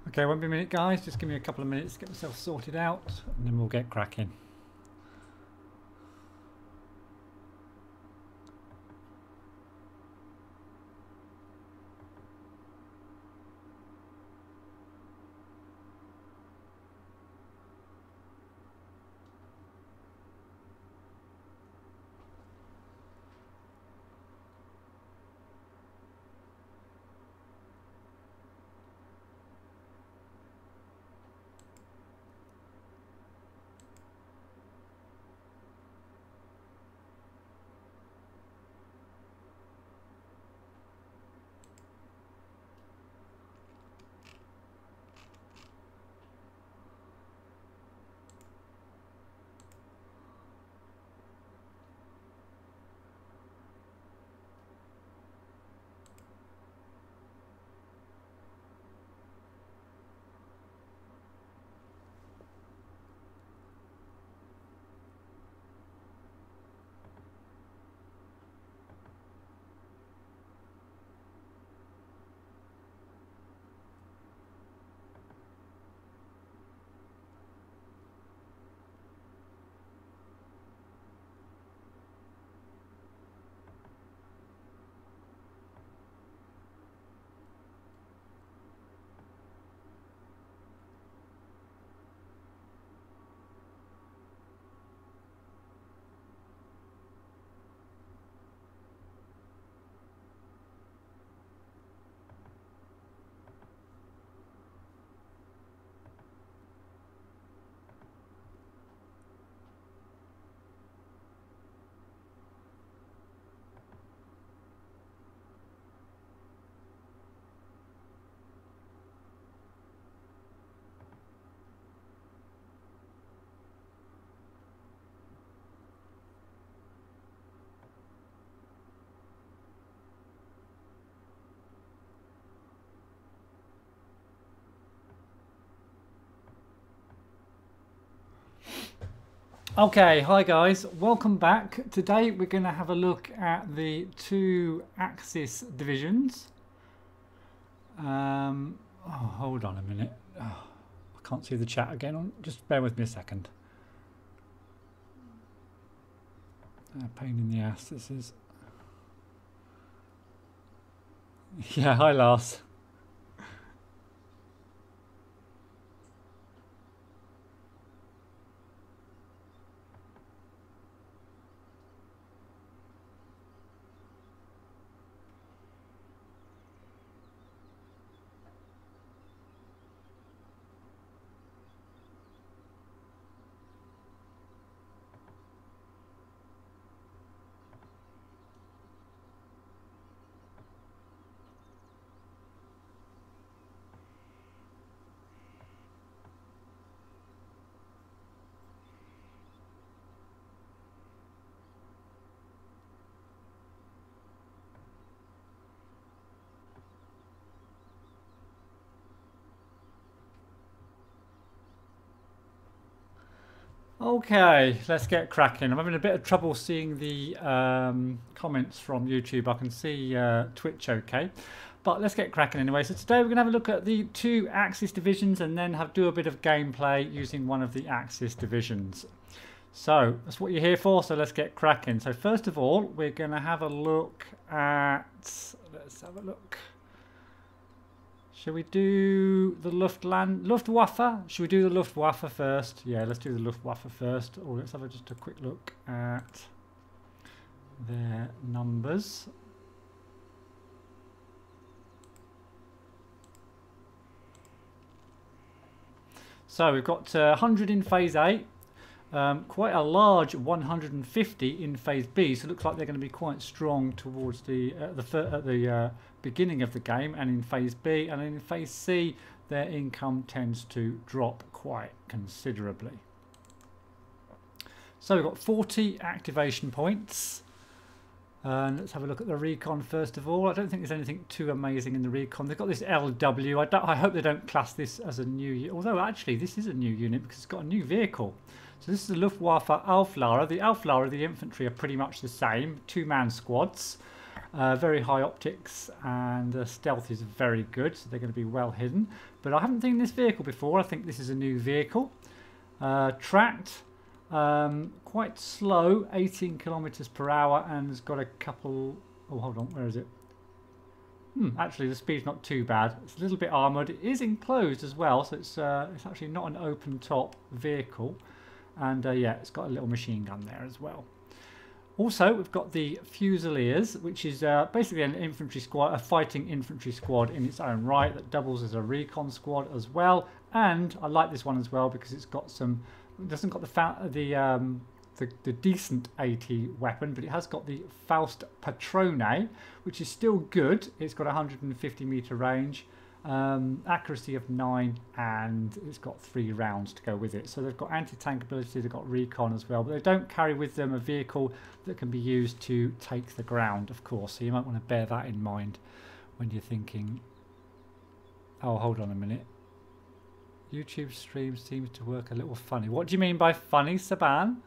Okay, won't be a minute, guys. Just give me a couple of minutes to get myself sorted out, and then we'll get cracking. Okay, hi guys, welcome back. Today we're going to have a look at the two Axis divisions. Hold on a minute. Oh, I can't see the chat again. Just bear with me a second. Pain in the ass this is. Yeah, hi Lars. Okay, let's get cracking. I'm having a bit of trouble seeing the comments from YouTube. I can see Twitch okay, but let's get cracking anyway. So today we're going to have a look at the two Axis divisions and then do a bit of gameplay using one of the Axis divisions. So that's what you're here for, so let's get cracking. So first of all, we're going to have a look at, let's have a look. Shall we do the Luftwaffe? Should we do the Luftwaffe first? Yeah, let's do the Luftwaffe first. Or let's have just a quick look at their numbers. So we've got 100 in Phase A, quite a large 150 in Phase B. So it looks like they're going to be quite strong towards the beginning of the game, and in Phase B, and in Phase C their income tends to drop quite considerably. So we've got 40 activation points. Let's have a look at the recon first of all. I don't think there's anything too amazing in the recon. They've got this LW. I hope they don't class this as a new unit, although actually this is a new unit because it's got a new vehicle. So this is the Luftwaffe Auflauer. The Auflauer, the infantry, are pretty much the same, two-man squads. Very high optics, and stealth is very good, so they're going to be well hidden. But I haven't seen this vehicle before. I think this is a new vehicle. Tracked, quite slow, 18 kilometers per hour, and has got a couple... Oh, hold on, where is it? Actually, the speed's not too bad. It's a little bit armoured. It is enclosed as well, so it's actually not an open top vehicle. And yeah, it's got a little machine gun there as well. Also, we've got the Fusiliers, which is basically an infantry squad, a fighting infantry squad in its own right that doubles as a recon squad as well. And I like this one as well because it's got some. It doesn't got the decent AT weapon, but it has got the Faust Patrone, which is still good. It's got 150 meter range, accuracy of 9, and it's got 3 rounds to go with it. So they've got anti-tank ability, they've got recon as well, but they don't carry with them a vehicle that can be used to take the ground, of course. So you might want to bear that in mind when you're thinking, oh, hold on a minute. YouTube stream seems to work a little funny. What do you mean by funny, Saban?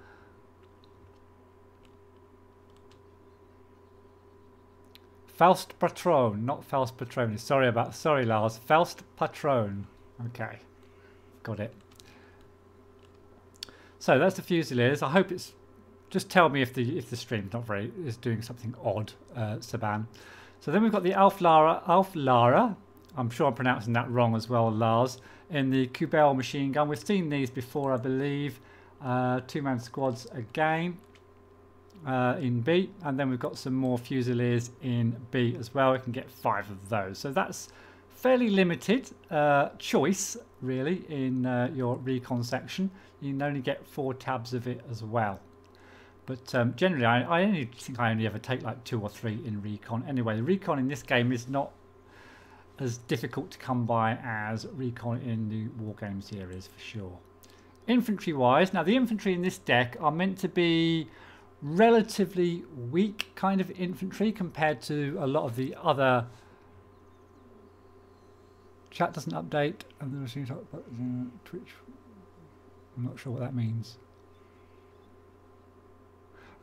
Faust Patron, not Faust Patrone. Sorry, Lars. Faust Patron. Okay, got it. So that's the Fusiliers. I hope it's. Just tell me if the stream's not is doing something odd, Saban. So then we've got the Lara. I'm sure I'm pronouncing that wrong as well, Lars. In the Kubel machine gun. We've seen these before, I believe. 2-man squads again. In B, and then we've got some more Fusiliers in B as well. We can get 5 of those, so that's fairly limited choice really in your recon section. You can only get 4 tabs of it as well, but generally I only think I only ever take like 2 or 3 in recon. Anyway, the recon in this game is not as difficult to come by as recon in the Wargame series for sure. Infantry wise, now the infantry in this deck are meant to be relatively weak kind of infantry compared to a lot of the other. Chat doesn't update, and there seems Twitch. I'm not sure what that means.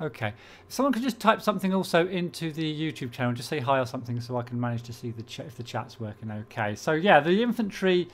Okay, if someone could just type something also into the YouTube channel, just say hi or something, so I can manage to see the if the chat's working okay. So yeah, the infantry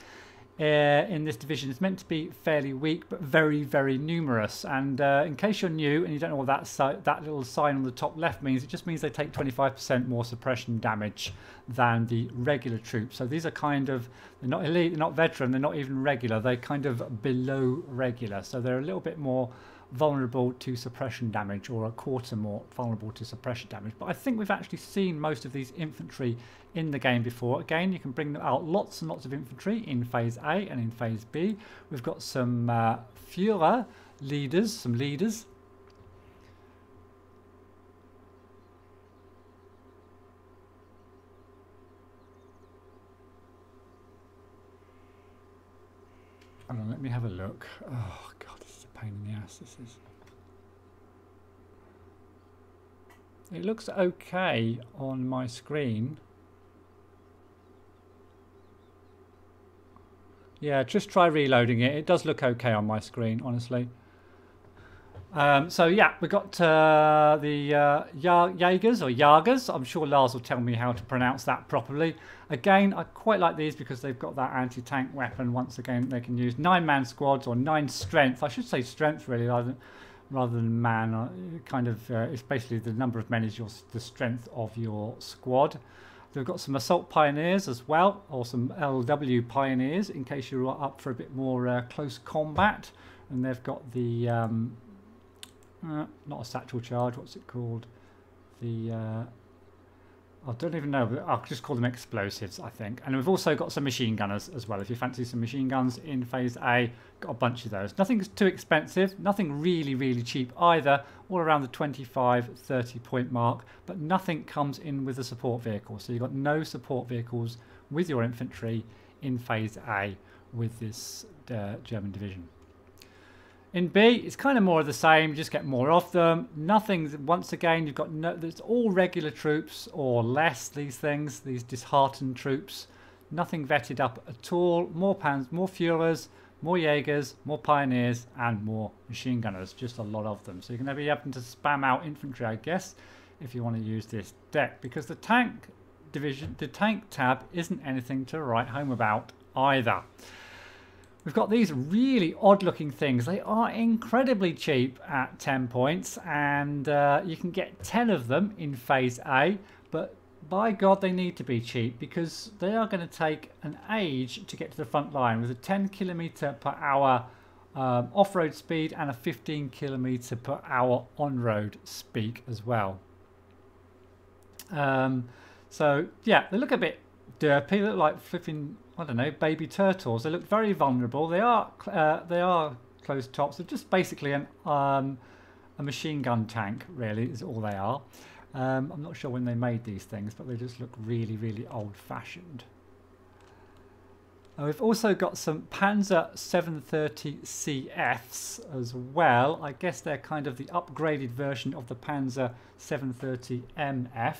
in this division is meant to be fairly weak, but very, very numerous. And in case you're new and you don't know what that little sign on the top left means, it just means they take 25% more suppression damage than the regular troops. So these are kind of, they're not elite, they're not veteran, they're not even regular, they're kind of below regular. So they're a little bit more vulnerable to suppression damage, or a quarter more vulnerable to suppression damage. But I think we've actually seen most of these infantry in the game before. Again, you can bring them out lots and lots of infantry in phase A and in phase B. We've got some Führer leaders, some leaders. Hold on, let me have a look. Oh god, this is a pain in the ass, this is. It looks okay on my screen. Yeah, just try reloading it. It does look okay on my screen, honestly. So yeah, we've got the Jaegers or Jagers. I'm sure Lars will tell me how to pronounce that properly. Again, I quite like these because they've got that anti-tank weapon. Once again, they can use 9-man squads or 9 strength. I should say strength really, rather than man. Kind of, it's basically the number of men is the strength of your squad. They've got some assault pioneers as well, or some LW pioneers in case you're up for a bit more close combat. And they've got the not a satchel charge, what's it called? The I don't even know, but I'll just call them explosives, I think. And we've also got some machine gunners as well. If you fancy some machine guns in phase A, got a bunch of those. Nothing's too expensive, nothing really, really cheap either, all around the 25, 30 point mark, but nothing comes in with a support vehicle. So you've got no support vehicles with your infantry in phase A with this German division. In B, it's kind of more of the same, you just get more of them. Nothing, once again, you've got no, it's all regular troops or less, these things, these disheartened troops. Nothing vetted up at all. More Führers, more Jaegers, more Pioneers, and more machine gunners. Just a lot of them. So you're going to be having to spam out infantry, I guess, if you want to use this deck, because the tank division, the tank tab isn't anything to write home about either. We've got these really odd looking things. They are incredibly cheap at 10 points, and you can get 10 of them in phase A, but by God they need to be cheap, because they are going to take an age to get to the front line with a 10 km/h off-road speed and a 15 km/h on-road speed as well. So yeah, they look a bit derpy. They look like flipping, I don't know, baby turtles. They look very vulnerable. They are closed tops. They're just basically a machine gun tank, really, is all they are. I'm not sure when they made these things, but they just look really, really old-fashioned. We've also got some Panzer 730 CFs as well. I guess they're kind of the upgraded version of the Panzer 730 MF.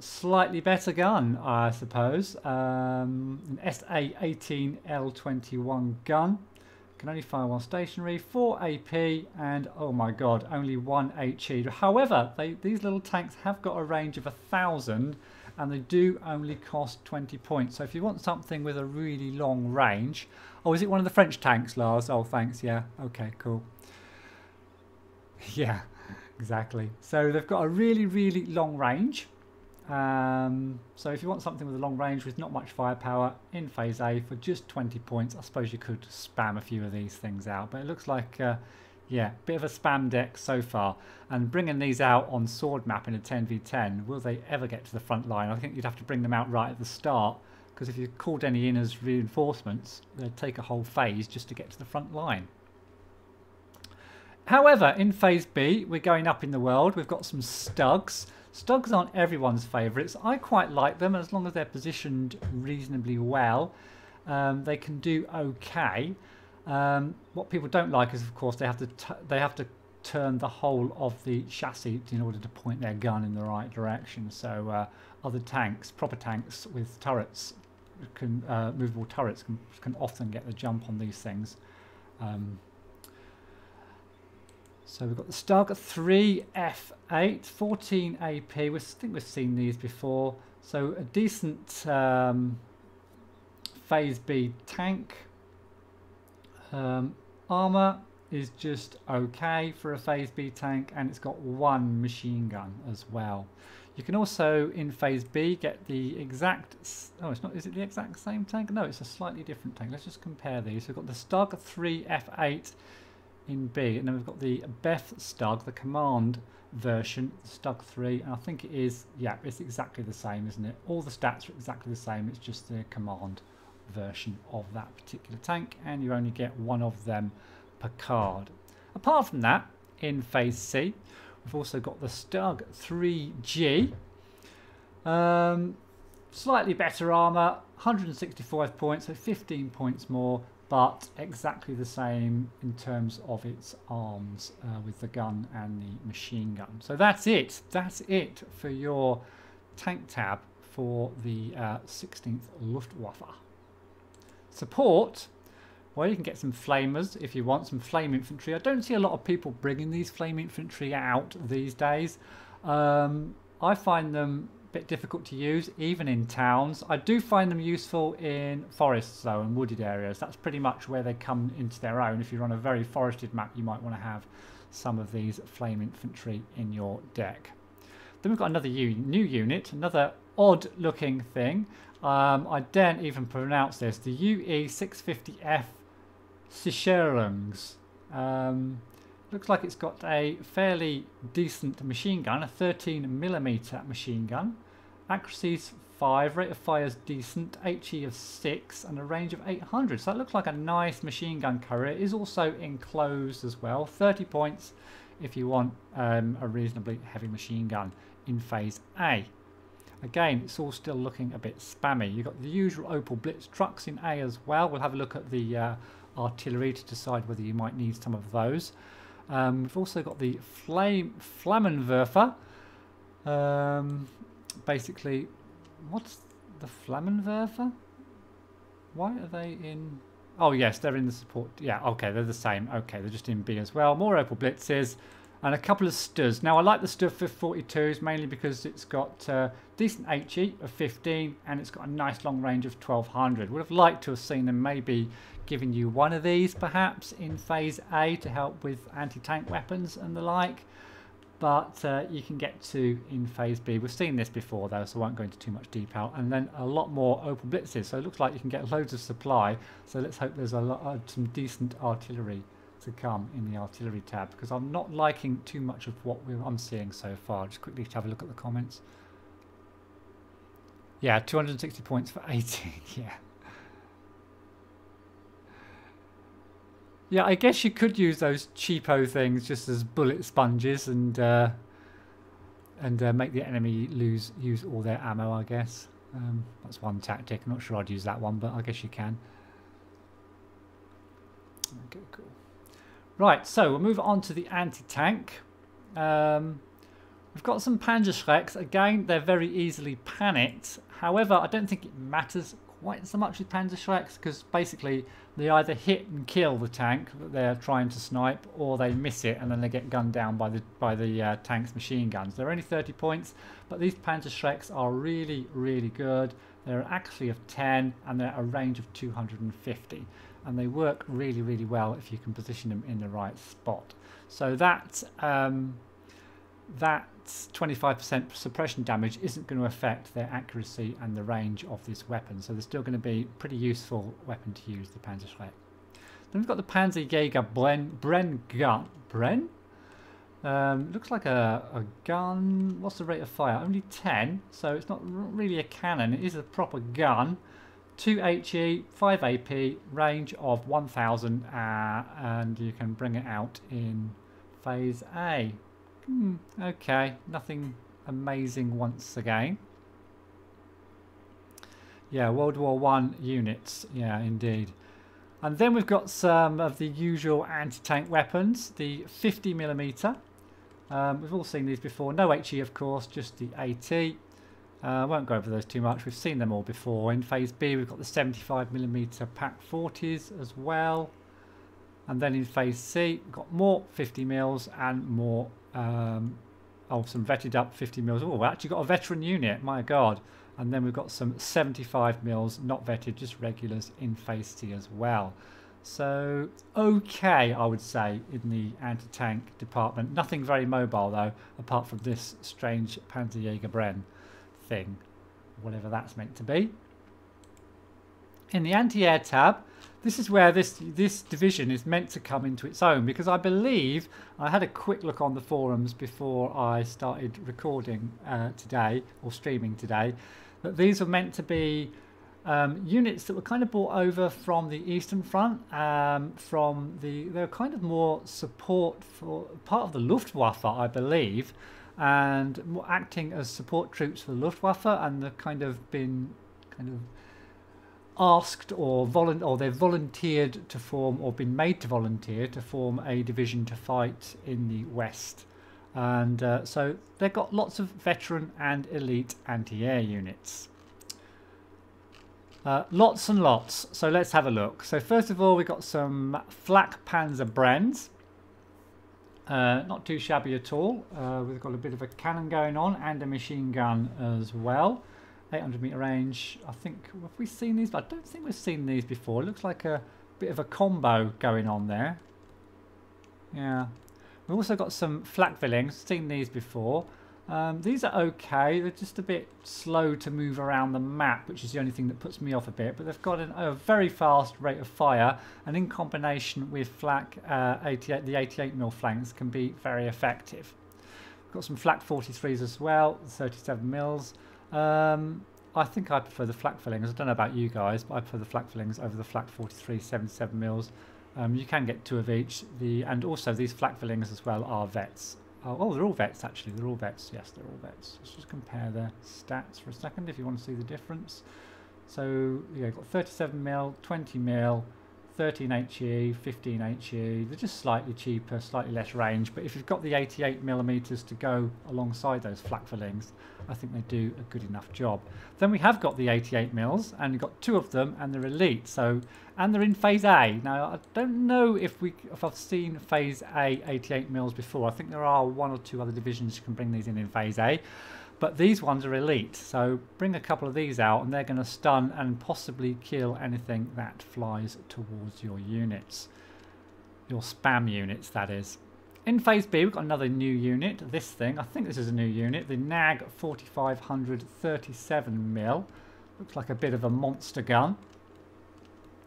Slightly better gun, I suppose. An SA-18 L21 gun. Can only fire while stationary, 4 AP, and oh my god, only 1 HE. However, these little tanks have got a range of 1,000, and they do only cost 20 points. So if you want something with a really long range... Oh, is it one of the French tanks, Lars? Oh, thanks, yeah. Okay, cool. Yeah, exactly. So they've got a really, really long range. So if you want something with a long range with not much firepower in phase A for just 20 points, I suppose you could spam a few of these things out. But it looks like, yeah, bit of a spam deck so far. And bringing these out on sword map in a 10v10, will they ever get to the front line? I think you'd have to bring them out right at the start, because if you called any in as reinforcements, they'd take a whole phase just to get to the front line. However, in phase B, we're going up in the world. We've got some Stugs. Stugs aren't everyone's favourites. I quite like them as long as they're positioned reasonably well. They can do okay. What people don't like is, of course, they have to turn the whole of the chassis in order to point their gun in the right direction. So other tanks, proper tanks with turrets, movable turrets, can often get the jump on these things. So we've got the Stug 3 F8, 14 AP. I think we've seen these before. So a decent phase B tank. Armour is just okay for a phase B tank, and it's got 1 machine gun as well. You can also in phase B get the exact... Oh, it's not. Is it the exact same tank? No, it's a slightly different tank. Let's just compare these. We've got the Stug 3 F8 in B, and then we've got the Beth Stug, the command version, Stug 3, and I think it is, yeah, it's exactly the same, isn't it? All the stats are exactly the same, it's just the command version of that particular tank, and you only get 1 of them per card. Apart from that, in phase C, we've also got the Stug 3G, slightly better armour, 165 points, so 15 points more, but exactly the same in terms of its arms with the gun and the machine gun. So that's it. That's it for your tank tab for the 16th Luftwaffe. Support, well, you can get some flamers if you want, some flame infantry. I don't see a lot of people bringing these flame infantry out these days. I find them bit difficult to use even in towns. I do find them useful in forests though, and wooded areas. That's pretty much where they come into their own. If you're on a very forested map, you might want to have some of these flame infantry in your deck. Then we've got another new unit, another odd looking thing. I daren't even pronounce this, the UE650F Sicherungs. Looks like it's got a fairly decent machine gun, a 13mm machine gun. Accuracy's 5, rate of fire is decent, HE of 6, and a range of 800. So that looks like a nice machine gun carrier. It is also enclosed as well. 30 points if you want a reasonably heavy machine gun in phase A. Again, it's all still looking a bit spammy. You've got the usual Opel Blitz trucks in A as well. We'll have a look at the artillery to decide whether you might need some of those. We've also got the Flammenwerfer. Basically, what's the Flammenwerfer? Why are they in... Oh yes, they're in the support. Yeah, okay, they're the same. Okay, they're just in B as well. More Opel Blitzes. and a couple of studs. Now I like the stud for 42s mainly because it's got decent HE of 15 and it's got a nice long range of 1200. Would have liked to have seen them maybe giving you one of these perhaps in phase A to help with anti-tank weapons and the like, but you can get 2 in phase B. We've seen this before though, so I won't go into too much detail. And then a lot more open blitzes, so it looks like you can get loads of supply, so let's hope there's a lot some decent artillery to come in the artillery tab, because I'm not liking too much of what I'm seeing so far. Just quickly have a look at the comments. Yeah, 260 points for 18. Yeah. Yeah, I guess you could use those cheapo things just as bullet sponges and make the enemy use all their ammo, I guess. That's one tactic. I'm not sure I'd use that one, but I guess you can. Okay, cool. Right, so we'll move on to the anti-tank. We've got some Panzerschrecks. Again, they're very easily panicked. However, I don't think it matters quite so much with Panzerschrecks, because basically they either hit and kill the tank that they're trying to snipe, or they miss it and then they get gunned down by the tank's machine guns. They're only 30 points, but these Panzerschrecks are really, really good. They're actually of 10 and they're a range of 250. And they work really, really well if you can position them in the right spot. So that 25% suppression damage isn't going to affect their accuracy and the range of this weapon. So they're still going to be a pretty useful weapon to use, the Panzerschreck. Then we've got the Panzerjäger Bren gun. Bren? Looks like a gun. What's the rate of fire? Only 10, so it's not really a cannon. It is a proper gun. 2 HE, 5 AP, range of 1000, and you can bring it out in phase A. Okay, nothing amazing once again. Yeah, World War I units, yeah, indeed. And then we've got some of the usual anti-tank weapons, the 50mm. We've all seen these before. No HE, of course, just the AT. I won't go over those too much. We've seen them all before. In phase B, we've got the 75mm Pak 40s as well. And then in phase C, we've got more 50mm and more, some vetted up 50mm. Oh, we actually got a veteran unit, my God. And then we've got some 75mm, not vetted, just regulars in phase C as well. So, okay, I would say, in the anti-tank department. Nothing very mobile, though, apart from this strange Panzerjäger Bren thing, whatever that's meant to be. In the anti-air tab, this is where this division is meant to come into its own, because I believe, I had a quick look on the forums before I started recording today, or streaming today, that these were meant to be units that were kind of brought over from the Eastern Front, they're kind of more support for part of the Luftwaffe, I believe, and acting as support troops for the Luftwaffe, and they've kind of been asked or they've volunteered to form, or been made to volunteer to form a division to fight in the West. And so they've got lots of veteran and elite anti-air units. Lots and lots. So let's have a look. So first of all, we've got some FlaK Panzer Brens. Not too shabby at all. We've got a bit of a cannon going on and a machine gun as well. 800-meter range. I think, have we seen these? But I don't think we've seen these before. It looks like a bit of a combo going on there. Yeah. We've also got some FlaK fillings. Seen these before. These are okay. They're just a bit slow to move around the map, which is the only thing that puts me off a bit. But they've got a very fast rate of fire, and in combination with FlaK, the 88mm flanks can be very effective. We've got some FlaK 43s as well, 37mm. I think I prefer the FlaK fillings. I don't know about you guys, but I prefer the FlaK fillings over the FlaK 43 77mm. You can get 2 of each. And also these FlaK fillings as well are vets. Oh, they're all vets actually. They're all vets. Yes, they're all vets. Let's just compare their stats for a second if you want to see the difference. So yeah, you've got 37mm, 20mm, 13 HE, 15 HE. They're just slightly cheaper, slightly less range. But if you've got the 88mm to go alongside those FlaK Verlings, I think they do a good enough job. Then we have got the 88mm, and we've got two of them, and they're elite. So, and they're in Phase A. Now, I don't know if I've seen Phase A 88mm before. I think there are one or two other divisions you can bring these in Phase A. But these ones are elite, so bring a couple of these out and they're going to stun and possibly kill anything that flies towards your units. Your spam units, that is. In Phase B, we've got another new unit. This thing, I think this is a new unit, the NAG 4500 37mm. Looks like a bit of a monster gun.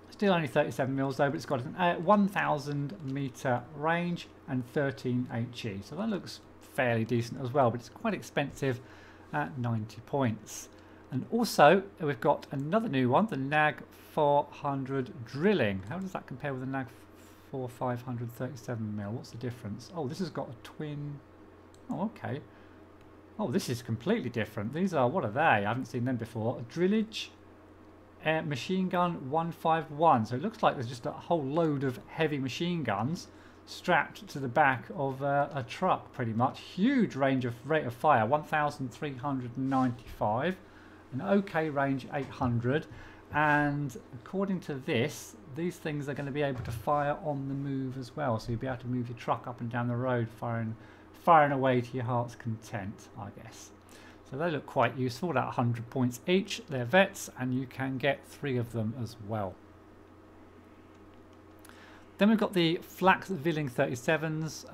Still only 37mm though, but it's got a 1000 meter range and 13 HE. So that looks fairly decent as well, but it's quite expensive at 90 points. And also we've got another new one, the NAG 400 drilling. How does that compare with the NAG 4500 37mm? What's the difference? Oh, this has got a twin. Oh, okay. Oh, this is completely different. These are, what are they? I haven't seen them before. A drillage machine gun 151. So it looks like there's just a whole load of heavy machine guns strapped to the back of a truck, pretty much. Huge rate of fire, 1395, an okay range 800, and according to this, these things are going to be able to fire on the move as well, so you'll be able to move your truck up and down the road firing away to your heart's content, I guess. So they look quite useful, at 100 points each. They're vets, and you can get 3 of them as well. Then we've got the FlaK Verling 37s.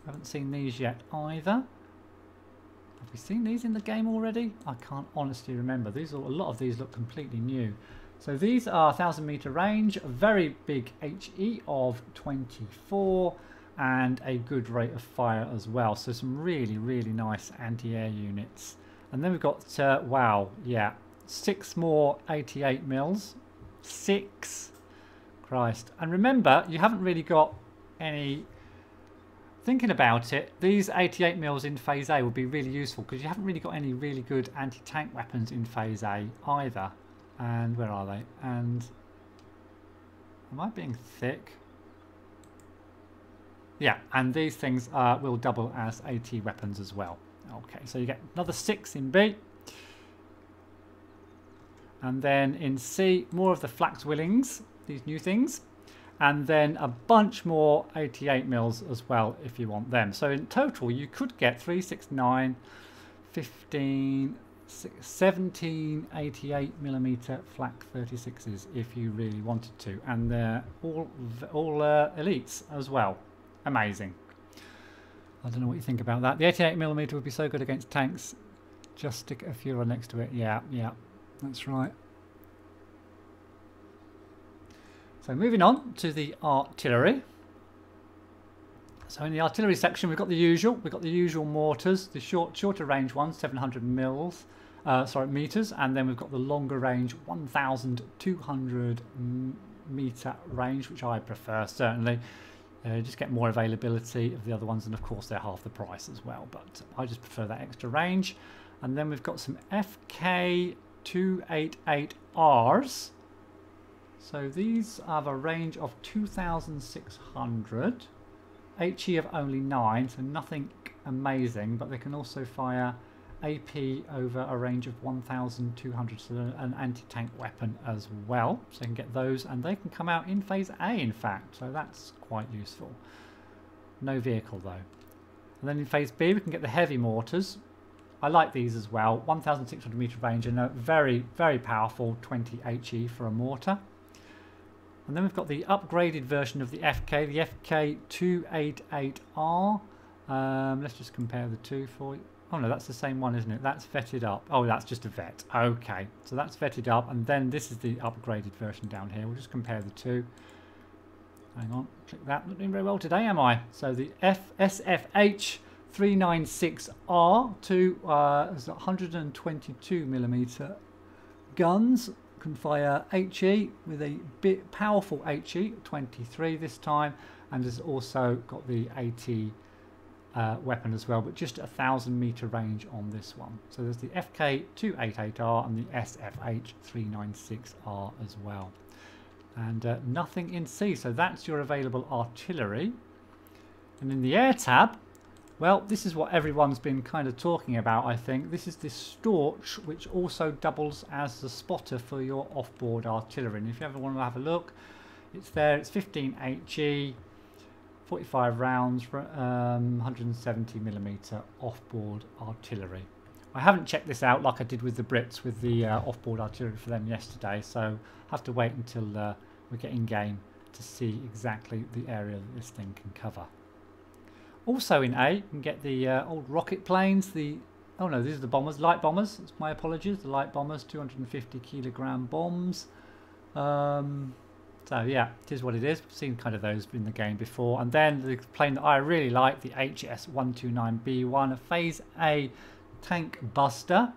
Haven't seen these yet either. Have we seen these in the game already? I can't honestly remember. A lot of these look completely new. So these are 1000 meter range, a very big HE of 24, and a good rate of fire as well. So some really, really nice anti-air units. And then we've got, wow, yeah, 6 more 88mm. 6. Christ. And remember, you haven't really got any... Thinking about it, these 88mm in Phase A would be really useful because you haven't really got any really good anti-tank weapons in Phase A either. And where are they? And am I being thick? Yeah, and these things will double as AT weapons as well. Okay, so you get another 6 in B. And then in C, more of the FlaK Verlings, these new things, and then a bunch more 88mm as well if you want them. So in total you could get 3, 6, 9, 15, 17 88mm FlaK 36s if you really wanted to, and they're all elites as well. Amazing. I don't know what you think about that. The 88mm would be so good against tanks. Just stick a Fuhrer next to it. Yeah, that's right. So moving on to the artillery. So in the artillery section, we've got the usual. We've got the usual mortars, the shorter range ones, 700 meters, and then we've got the longer range, 1,200 meter range, which I prefer certainly. Just get more availability of the other ones, and of course they're half the price as well. But I just prefer that extra range. And then we've got some FK288Rs. So these have a range of 2,600, HE of only 9, so nothing amazing, but they can also fire AP over a range of 1,200, so an anti-tank weapon as well. So you can get those, and they can come out in Phase A, in fact, so that's quite useful. No vehicle though. And then in Phase B, we can get the heavy mortars. I like these as well, 1,600 meter range, and a very, very powerful 20 HE for a mortar. And then we've got the upgraded version of the FK, the FK288R. Let's just compare the two for you. Oh no, that's the same one, isn't it? That's vetted up. Oh, that's just a vet. Okay, so that's vetted up, and then this is the upgraded version down here. We'll just compare the two. Hang on, click that. Not doing very well today, am I? So the SFH 396R is 122mm guns. Can fire HE with a bit powerful HE, 23 this time, and has also got the AT weapon as well, but just 1,000 meter range on this one. So there's the FK288R and the SFH396R as well. and nothing in C. So that's your available artillery. And in the air tab, well, this is what everyone's been kind of talking about, I think. This is the Storch, which also doubles as the spotter for your off-board artillery. And if you ever want to have a look, it's there. It's 15 HE, 45 rounds, 170mm off-board artillery. I haven't checked this out like I did with the Brits with the off-board artillery for them yesterday, so I'll have to wait until we get in-game to see exactly the area that this thing can cover. Also in A, you can get the old rocket planes, oh no, these are the bombers, light bombers, it's my apologies, the light bombers, 250 kilogram bombs. So yeah, it is what it is. We've seen kind of those in the game before. And then the plane that I really like, the HS-129B1, a Phase A tank buster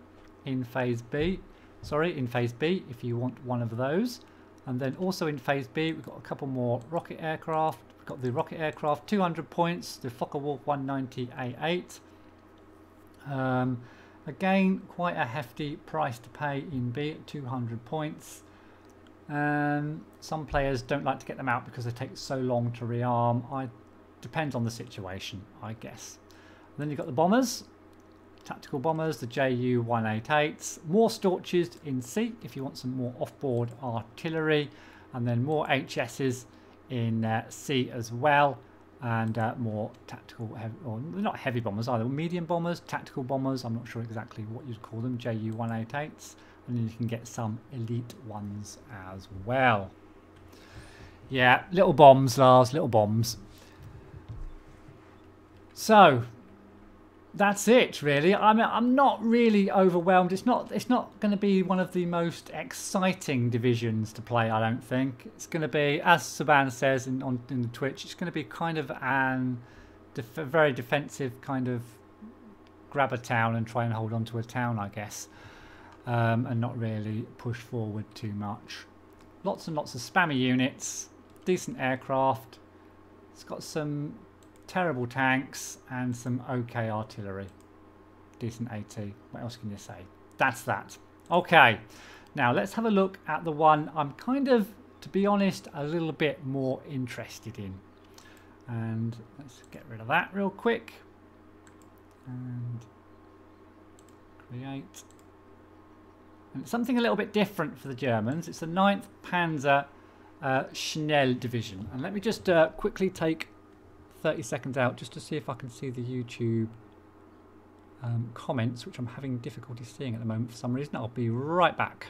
in Phase B, if you want one of those. And then also in Phase B, we've got a couple more rocket aircraft. Got the rocket aircraft, 200 points, the Focke-Wulf 190A8. Again, quite a hefty price to pay in B at 200 points. Some players don't like to get them out because they take so long to rearm. Depends on the situation, I guess. And then you've got the bombers, tactical bombers, the Ju-188s. More Storches in C if you want some more off-board artillery. And then more HSs in C as well, and more tactical, or not heavy bombers either, medium bombers, tactical bombers, I'm not sure exactly what you'd call them, Ju-188s, and then you can get some elite ones as well. Yeah, little bombs, Lars, little bombs. So that's it, really. I mean, I'm not really overwhelmed. It's not going to be one of the most exciting divisions to play, I don't think. It's going to be, as Saban says in the Twitch, it's going to be kind of a very defensive kind of grab a town and try and hold on to a town, I guess, and not really push forward too much. Lots and lots of spammy units, decent aircraft. It's got some terrible tanks and some okay artillery, decent AT. What else can you say? That's that. Okay, now let's have a look at the one I'm kind of, to be honest, a little bit more interested in. And let's get rid of that real quick and create. And it's something a little bit different for the Germans. It's the 9th Panzer Schnell Division. And let me just quickly take 30 seconds out just to see if I can see the YouTube comments, which I'm having difficulty seeing at the moment for some reason. I'll be right back.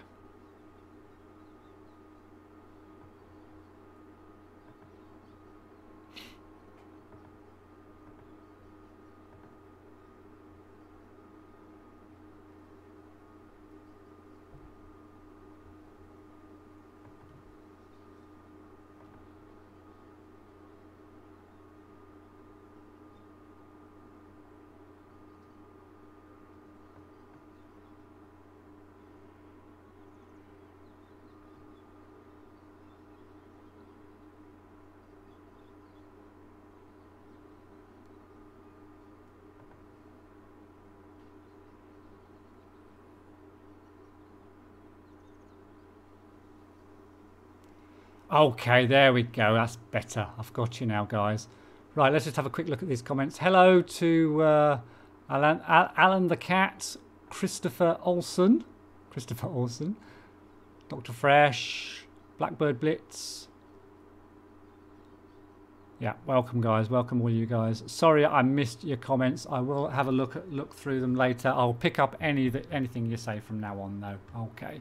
Okay, there we go. That's better. I've got you now, guys. Right, let's just have a quick look at these comments. Hello to Alan the Cat, Christopher Olsen, Dr. Fresh, Blackbird Blitz. Yeah, welcome, guys. Welcome, all you guys. Sorry, I missed your comments. I will have a look through them later. I'll pick up anything you say from now on, though. Okay.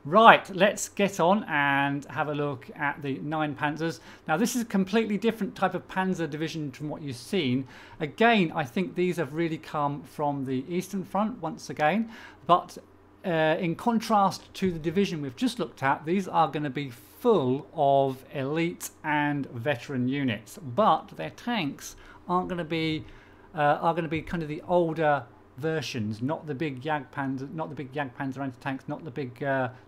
Right, let's get on and have a look at the 9 Panzers. Now, this is a completely different type of Panzer division from what you've seen. Again, I think these have really come from the Eastern Front once again. But in contrast to the division we've just looked at, these are going to be full of elite and veteran units. But their tanks are going to be kind of the older versions, not the big Jagdpanzer, not the big Jagdpanzer anti-tanks, not the big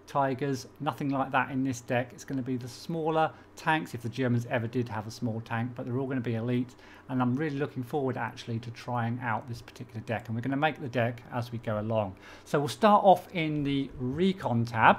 Tigers, nothing like that in this deck. It's going to be the smaller tanks, if the Germans ever did have a small tank, but they're all going to be elite, and I'm really looking forward actually to trying out this particular deck, and we're going to make the deck as we go along. So we'll start off in the Recon tab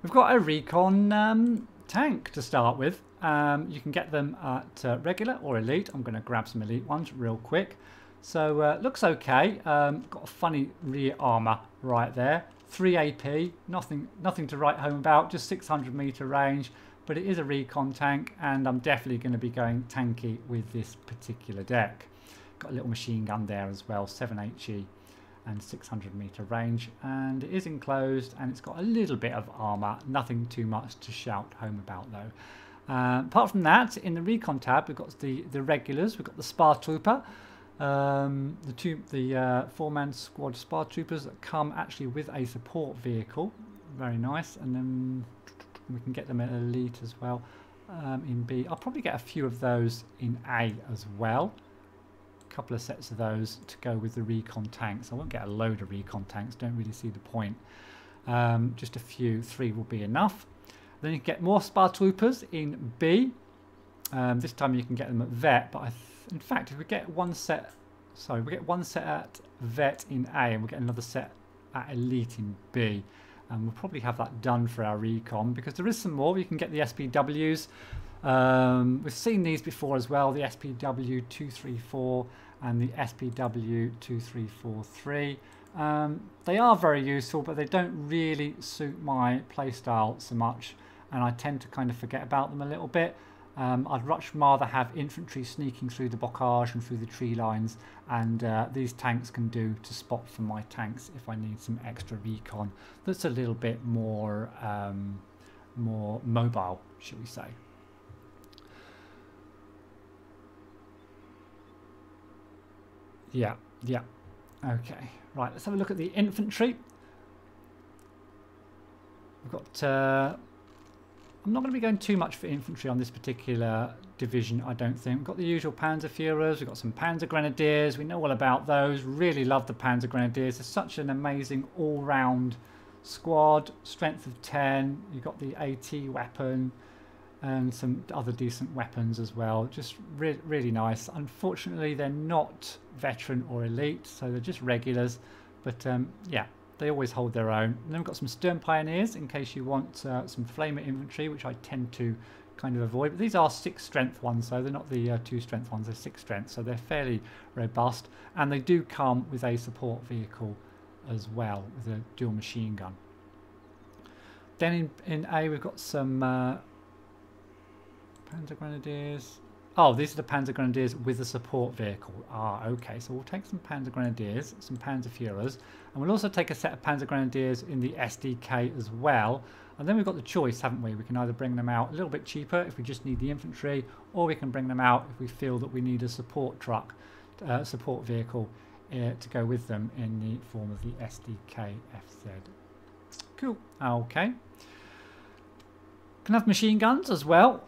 We've got a recon tank to start with. You can get them at regular or elite. I'm going to grab some elite ones real quick. So looks okay. Got a funny rear armour right there. 3 AP, nothing to write home about, just 600 metre range. But it is a recon tank, and I'm definitely going to be going tanky with this particular deck. Got a little machine gun there as well, 7HE and 600 metre range, and it is enclosed, and it's got a little bit of armour, nothing too much to shout home about though. Apart from that, in the recon tab, we've got the regulars. We've got the Spar Trooper, the 4-man squad Spar Troopers that come actually with a support vehicle. Very nice. And then we can get them at elite as well in B. I'll probably get a few of those in A as well. A couple of sets of those to go with the recon tanks. I won't get a load of recon tanks, don't really see the point. Just a few, 3 will be enough. Then you can get more Spar Troopers in B. This time you can get them at Vet, but in fact if we get one set, sorry, we get one set at Vet in A and we'll get another set at Elite in B. And we'll probably have that done for our recon, because there is some more. You can get the SPWs. We've seen these before as well, the SPW 234 and the SPW 2343. They are very useful, but they don't really suit my playstyle so much, and I tend to kind of forget about them a little bit. I'd much rather have infantry sneaking through the bocage and through the tree lines, and these tanks can do to spot for my tanks if I need some extra recon that's a little bit more more mobile, should we say. Yeah, okay, right, let's have a look at the infantry. We've got I'm not going to be going too much for infantry on this particular division, I don't think. We've got the usual Panzerführers, we've got some Panzer Grenadiers, we know all about those. Really love the Panzer Grenadiers. They're such an amazing all-round squad, strength of 10. You've got the AT weapon and some other decent weapons as well. Just really nice. Unfortunately, they're not veteran or elite, so they're just regulars. But yeah, they always hold their own. And then we've got some Sturm Pioneers in case you want some Flamer infantry, which I tend to kind of avoid. But these are 6 strength ones, so they're not the 2 strength ones, they're 6 strength, so they're fairly robust. And they do come with a support vehicle as well, with a dual machine gun. Then in A we've got some Panzer Grenadiers. Oh, these are the Panzer Grenadiers with a support vehicle. Ah, okay. So we'll take some Panzer Grenadiers, some Panzerführers, and we'll also take a set of Panzer Grenadiers in the SDK as well. And then we've got the choice, haven't we? We can either bring them out a little bit cheaper if we just need the infantry, or we can bring them out if we feel that we need a support truck, support vehicle to go with them in the form of the SDK FZ. Cool. Okay. Can have machine guns as well,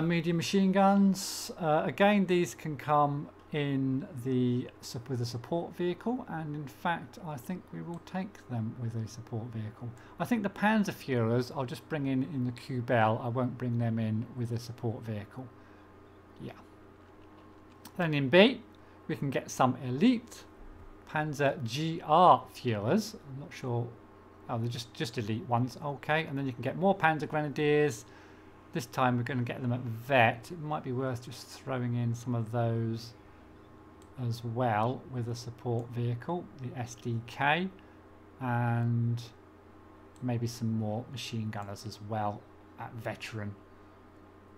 medium machine guns. Again, these can come in with a support vehicle, and in fact I think we will take them with a support vehicle. I think the Panzerführers I'll just bring in the QBL. I won't bring them in with a support vehicle. Yeah. Then in B we can get some elite Panzer GR Führers. I'm not sure. Oh, they're just elite ones. Okay, and then you can get more Panzer Grenadiers. This time we're going to get them at Vet. It might be worth just throwing in some of those as well with a support vehicle, the SDK, and maybe some more machine gunners as well at Veteran.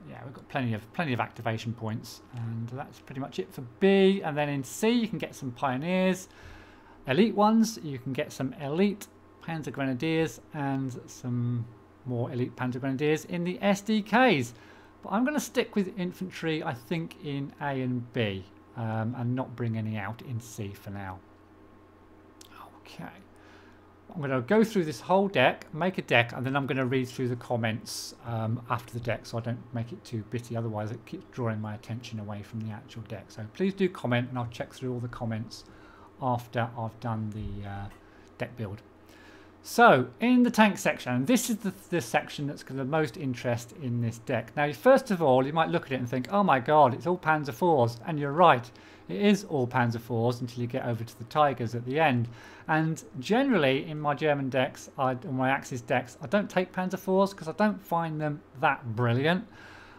Yeah, we've got plenty of activation points, and that's pretty much it for B. And then in C you can get some Pioneers, elite ones. You can get some elite Panzer Grenadiers and some more elite Panzer Grenadiers in the SDKs. But I'm going to stick with infantry, I think, in A and B, and not bring any out in C for now. Okay. I'm going to go through this whole deck, make a deck, and then I'm going to read through the comments after the deck so I don't make it too bitty, otherwise it keeps drawing my attention away from the actual deck. So please do comment, and I'll check through all the comments after I've done the deck build. So, in the tank section, this is the section that's got the most interest in this deck. Now, first of all, you might look at it and think, oh my god, it's all Panzer IVs. And you're right, it is all Panzer IVs until you get over to the Tigers at the end. And generally, in my German decks, or my Axis decks, I don't take Panzer IVs because I don't find them that brilliant.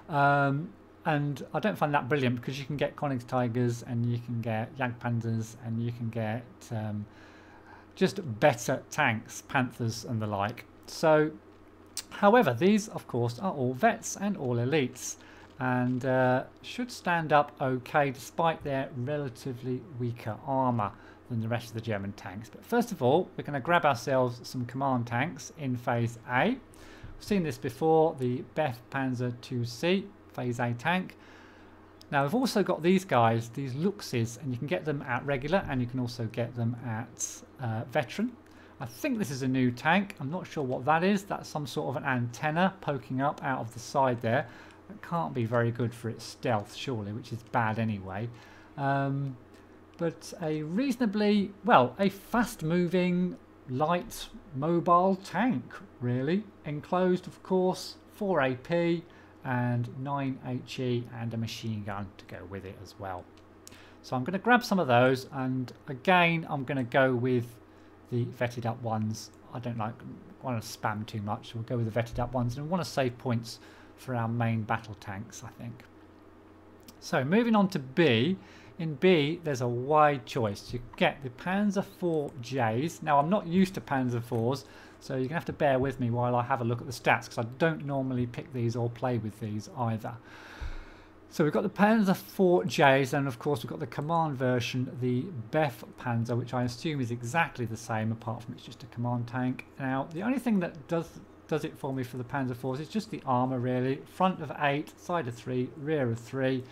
And I don't find that brilliant because you can get Koenigs Tigers and you can get Jagdpanzers and you can get just better tanks, Panthers and the like. So, however, these of course are all vets and all elites and should stand up okay despite their relatively weaker armour than the rest of the German tanks. But first of all, we're going to grab ourselves some command tanks in Phase A. We've seen this before, the Beth Panzer 2C Phase A tank. Now we've also got these guys, these Luxes, and you can get them at regular and you can also get them at veteran. I think this is a new tank. I'm not sure what that is. That's some sort of an antenna poking up out of the side there. That can't be very good for its stealth, surely, which is bad anyway. But a reasonably, well, a fast-moving, light, mobile tank, really. Enclosed, of course, 4 AP, and 9 HE and a machine gun to go with it as well. So I'm going to grab some of those, and again I'm going to go with the vetted up ones. I don't want to spam too much, so we'll go with the vetted up ones, and we want to save points for our main battle tanks, I think. So moving on to B. In B there's a wide choice. You get the Panzer IVJs. Now I'm not used to Panzer IVs, so you're going to have to bear with me while I have a look at the stats, because I don't normally pick these or play with these either. So we've got the Panzer IVJs, and of course we've got the command version, the Beth Panzer, which I assume is exactly the same, apart from it's just a command tank. Now, the only thing that does it for me for the Panzer IVs is just the armour, really. Front of 8, side of 3, rear of 3.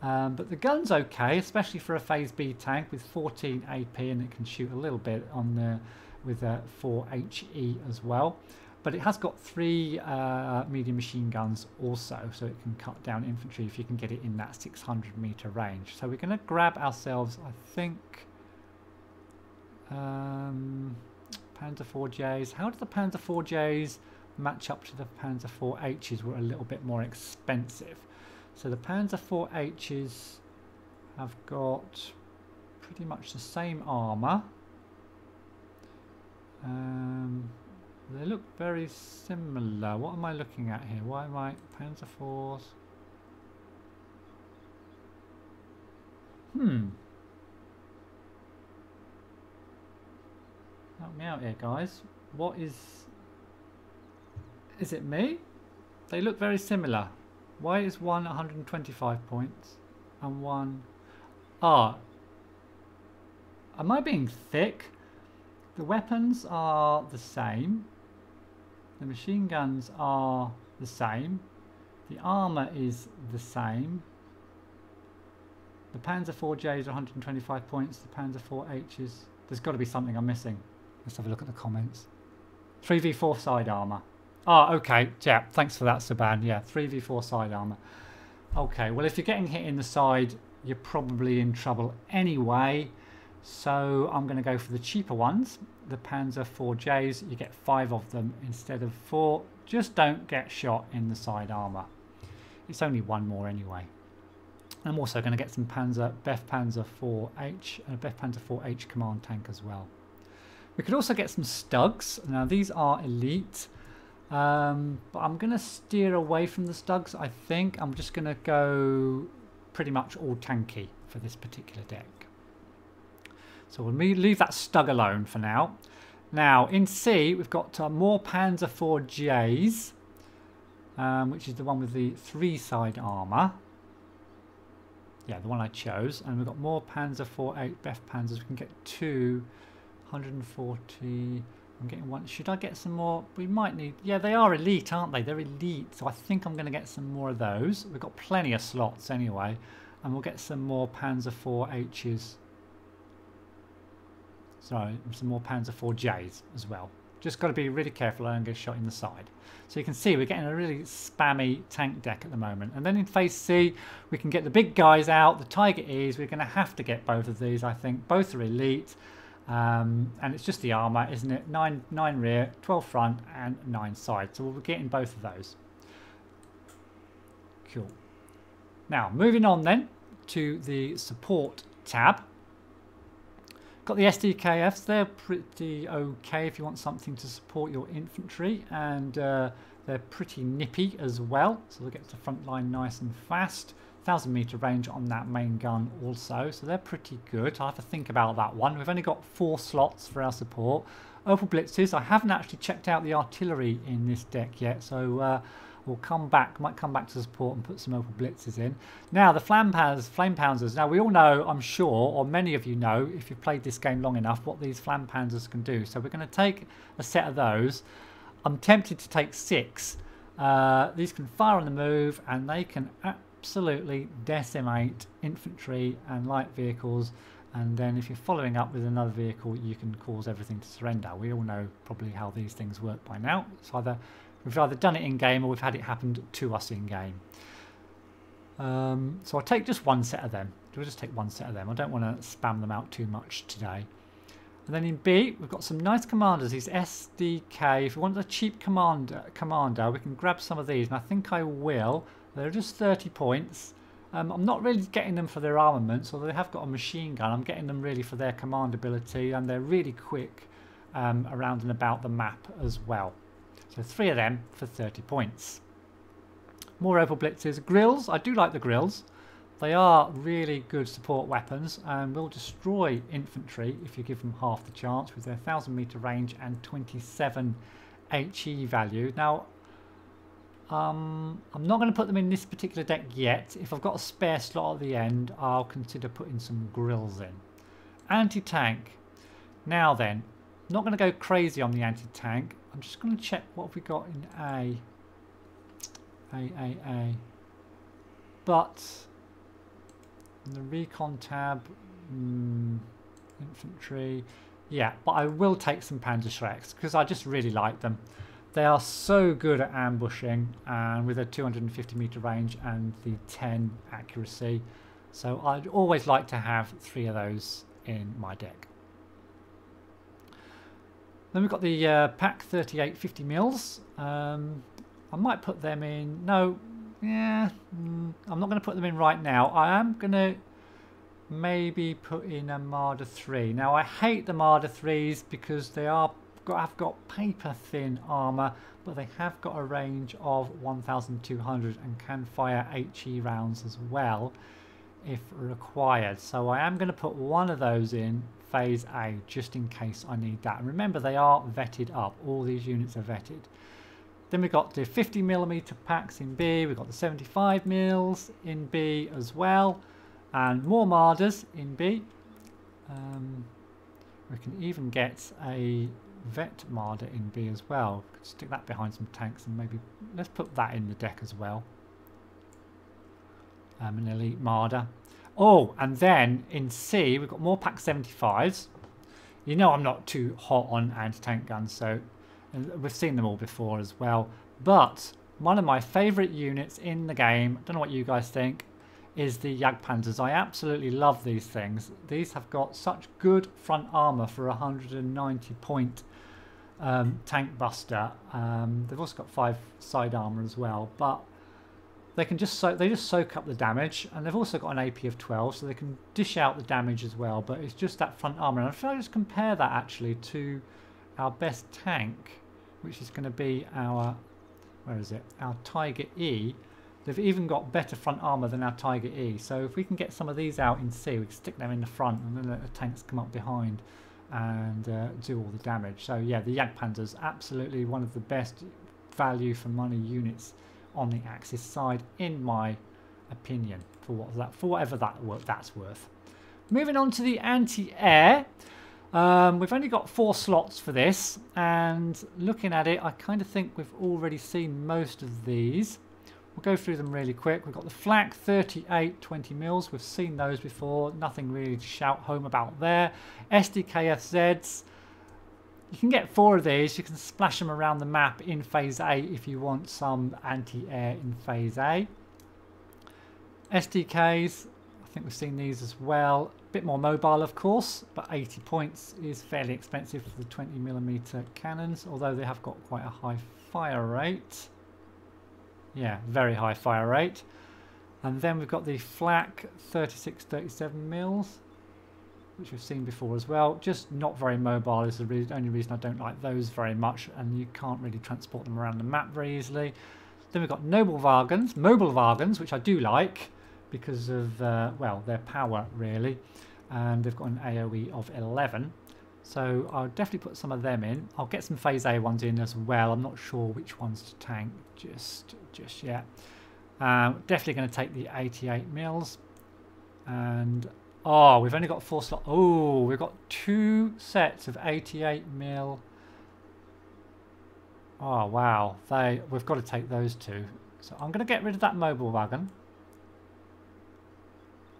But the gun's okay, especially for a Phase B tank with 14 AP, and it can shoot a little bit on the with 4 HE as well. But it has got 3 medium machine guns also, so it can cut down infantry if you can get it in that 600 meter range. So we're going to grab ourselves, I think, Panzer IVJs. How do the Panzer IVJs match up to the Panzer IVHs? Were a little bit more expensive. So the Panzer IVHs have got pretty much the same armour. They look very similar. What am I looking at here? Why am I Panzer IVs? Help me out here, guys. What is it me? They look very similar. Why is one 125 points and one... am I being thick? The weapons are the same. The machine guns are the same. The armour is the same. The Panzer IVJs are 125 points. The Panzer IVHs... There's got to be something I'm missing. Let's have a look at the comments. 3v4 side armour. Ah, okay. Yeah, thanks for that, Saban. Yeah, 3v4 side armour. Okay, well, if you're getting hit in the side, you're probably in trouble anyway. So I'm going to go for the cheaper ones, the Panzer IVJs. You get 5 of them instead of 4. Just don't get shot in the side armour. It's only 1 more anyway. I'm also going to get some Beth Panzer 4H and a Beth Panzer 4H command tank as well. We could also get some Stugs. Now these are elite, but I'm going to steer away from the Stugs. I think I'm just going to go pretty much all tanky for this particular deck. So we'll leave that Stug alone for now. Now in C we've got more Panzer IVJs, which is the one with the 3-side armour. Yeah, the one I chose. And we've got more Panzer 4.8 Beth Panzers. We can get 2, 140. I'm getting 1. Should I get some more? We might need... Yeah, they are elite, aren't they? They're elite. So I think I'm going to get some more of those. We've got plenty of slots anyway. And we'll get some more Panzer 4Hs. Sorry, some more Panzer 4Js as well. Just got to be really careful I don't get shot in the side. So you can see we're getting a really spammy tank deck at the moment. And then in Phase C, we can get the big guys out, the Tiger E's. We're going to have to get both of these, I think. Both are elite. And it's just the armour, isn't it? 9 rear, 12 front and 9 side. So we're getting both of those. Cool. Now moving on then to the support tab. Got the SDKFs, they're pretty okay if you want something to support your infantry, and they're pretty nippy as well, so they'll get to the front line nice and fast. 1,000 meter range on that main gun also, so they're pretty good. I'll have to think about that one. We've only got 4 slots for our support. Opal Blitzes, I haven't actually checked out the artillery in this deck yet, so we'll might come back to support and put some Opal Blitzes in. Now the Flame Panzers, now we all know, I'm sure, or many of you know, if you've played this game long enough, what these Flame Panzers can do. So we're going to take a set of those. I'm tempted to take 6. These can fire on the move, and they can absolutely decimate infantry and light vehicles, and then if you're following up with another vehicle, you can cause everything to surrender. We all know probably how these things work by now. It's we've either done it in game or we've had it happen to us in game. So I'll take just one set of them. We'll just take one set of them. I don't want to spam them out too much today. And then in B, we've got some nice commanders. These SDK. If we want a cheap commander, we can grab some of these, and I think I will. They're just 30 points. I'm not really getting them for their armaments, although they have got a machine gun. I'm getting them really for their command ability, and they're really quick around and about the map as well. So 3 of them for 30 points. More Opal Blitzes. Grills. I do like the grills. They are really good support weapons and will destroy infantry if you give them half the chance with their 1,000 meter range and 27 HE value. Now, I'm not going to put them in this particular deck yet. If I've got a spare slot at the end, I'll consider putting some grills in. Anti-tank. Now then, not going to go crazy on the anti-tank. I'm just going to check what have we got in A. But in the recon tab, infantry, yeah, but I will take some Panzerschrecks because I just really like them. They are so good at ambushing, and with a 250 meter range and the 10 accuracy. So I'd always like to have 3 of those in my deck. Then we've got the Pak 38 50 mils. I might put them in. No, yeah, I'm not going to put them in right now. I am going to maybe put in a Marder 3. Now I hate the Marder 3s because they have got paper thin armour, but they have got a range of 1,200 and can fire HE rounds as well if required. So I am going to put one of those in phase A just in case I need that. And remember, they are vetted up. All these units are vetted. Then we've got the 50mm packs in B. We've got the 75 mils in B as well, and more Marders in B. We can even get a vet Marder in B as well. Could stick that behind some tanks, and maybe let's put that in the deck as well. An elite Marder. Oh, and then in C we've got more Pak 75s. You know I'm not too hot on anti-tank guns, so we've seen them all before as well. But one of my favourite units in the game, I don't know what you guys think, is the Jagdpanzers. I absolutely love these things. These have got such good front armour for a 190 point tank buster. They've also got 5 side armour as well, but they can just soak up the damage, and they've also got an AP of 12, so they can dish out the damage as well. But it's just that front armour, and if I just compare that actually to our best tank, which is going to be our, where is it, our Tiger E. They've even got better front armour than our Tiger E. So if we can get some of these out in C, we can stick them in the front and then let the tanks come up behind and do all the damage. So yeah, the Jagdpanzers, absolutely one of the best value for money units on the Axis side, in my opinion, for whatever that's worth. Moving on to the anti-air. We've only got 4 slots for this, and looking at it, I kind of think we've already seen most of these. We'll go through them really quick. We've got the FlaK 38 20 mils. We've seen those before. Nothing really to shout home about there. SDKFZs. You can get 4 of these. You can splash them around the map in phase A if you want some anti-air in phase A. SDKs. I think we've seen these as well. A bit more mobile, of course, but 80 points is fairly expensive for the 20mm cannons, although they have got quite a high fire rate. Yeah, very high fire rate. And then we've got the FlaK 36-37mm, which we've seen before as well. Just not very mobile is the only reason I don't like those very much, and you can't really transport them around the map very easily. Then we've got mobile wagons, which I do like because of, well, their power really. And they've got an AoE of 11. So I'll definitely put some of them in. I'll get some Phase A ones in as well. I'm not sure which ones to tank just yet. Definitely going to take the 88mm. And, oh, we've only got 4 slots. Oh, we've got 2 sets of 88mm. Oh, wow. We've got to take those 2. So I'm going to get rid of that mobile wagon.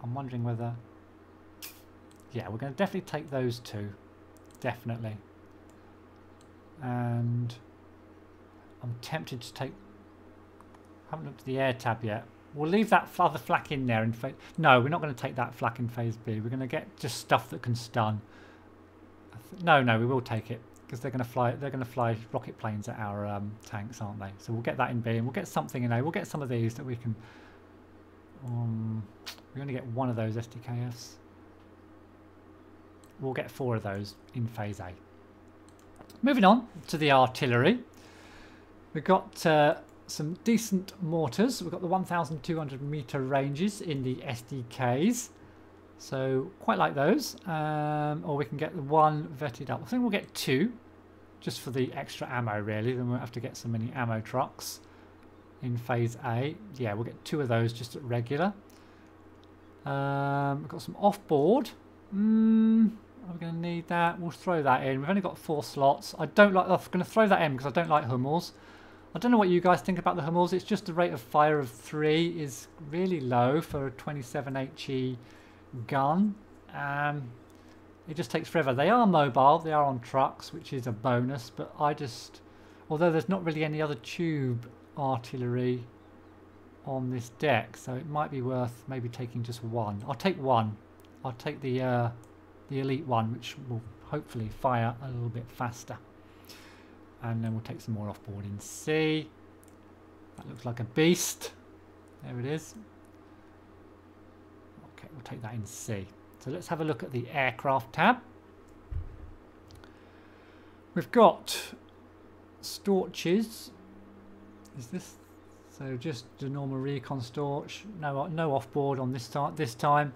I'm wondering whether... Yeah, we're going to definitely take those 2. Definitely. And I'm tempted to take... I haven't looked at the air tab yet. We'll leave that other FlaK in there. No, we're not going to take that FlaK in Phase B. We're going to get just stuff that can stun. No, we will take it. Because they're going to fly. They're going to fly rocket planes at our tanks, aren't they? So we'll get that in B, and we'll get something in A. We'll get some of these that we can. We only get 1 of those SDKFs. We'll get 4 of those in Phase A. Moving on to the artillery, we've got some decent mortars. We've got the 1,200 meter ranges in the SDKs. So quite like those, or we can get the 1 vetted up. I think we'll get 2 just for the extra ammo really, then we'll have to get so many ammo trucks in Phase A. Yeah, we'll get 2 of those just at regular. We've got some off-board. Are we going to need that? We'll throw that in. We've only got 4 slots. I'm going to throw that in because I don't like Hummels. I don't know what you guys think about the Hummels. It's just the rate of fire of 3 is really low for a 27 HE gun. It just takes forever. They are mobile, they are on trucks, which is a bonus, but although there's not really any other tube artillery on this deck, so it might be worth maybe taking just 1. I'll take 1. I'll take the elite one, which will hopefully fire a little bit faster, and then we'll take some more off board in C. That looks like a beast. There it is. Okay, we'll take that in C. So let's have a look at the aircraft tab. We've got Storches. Is this so? Just the normal recon Storch. No off board on this time.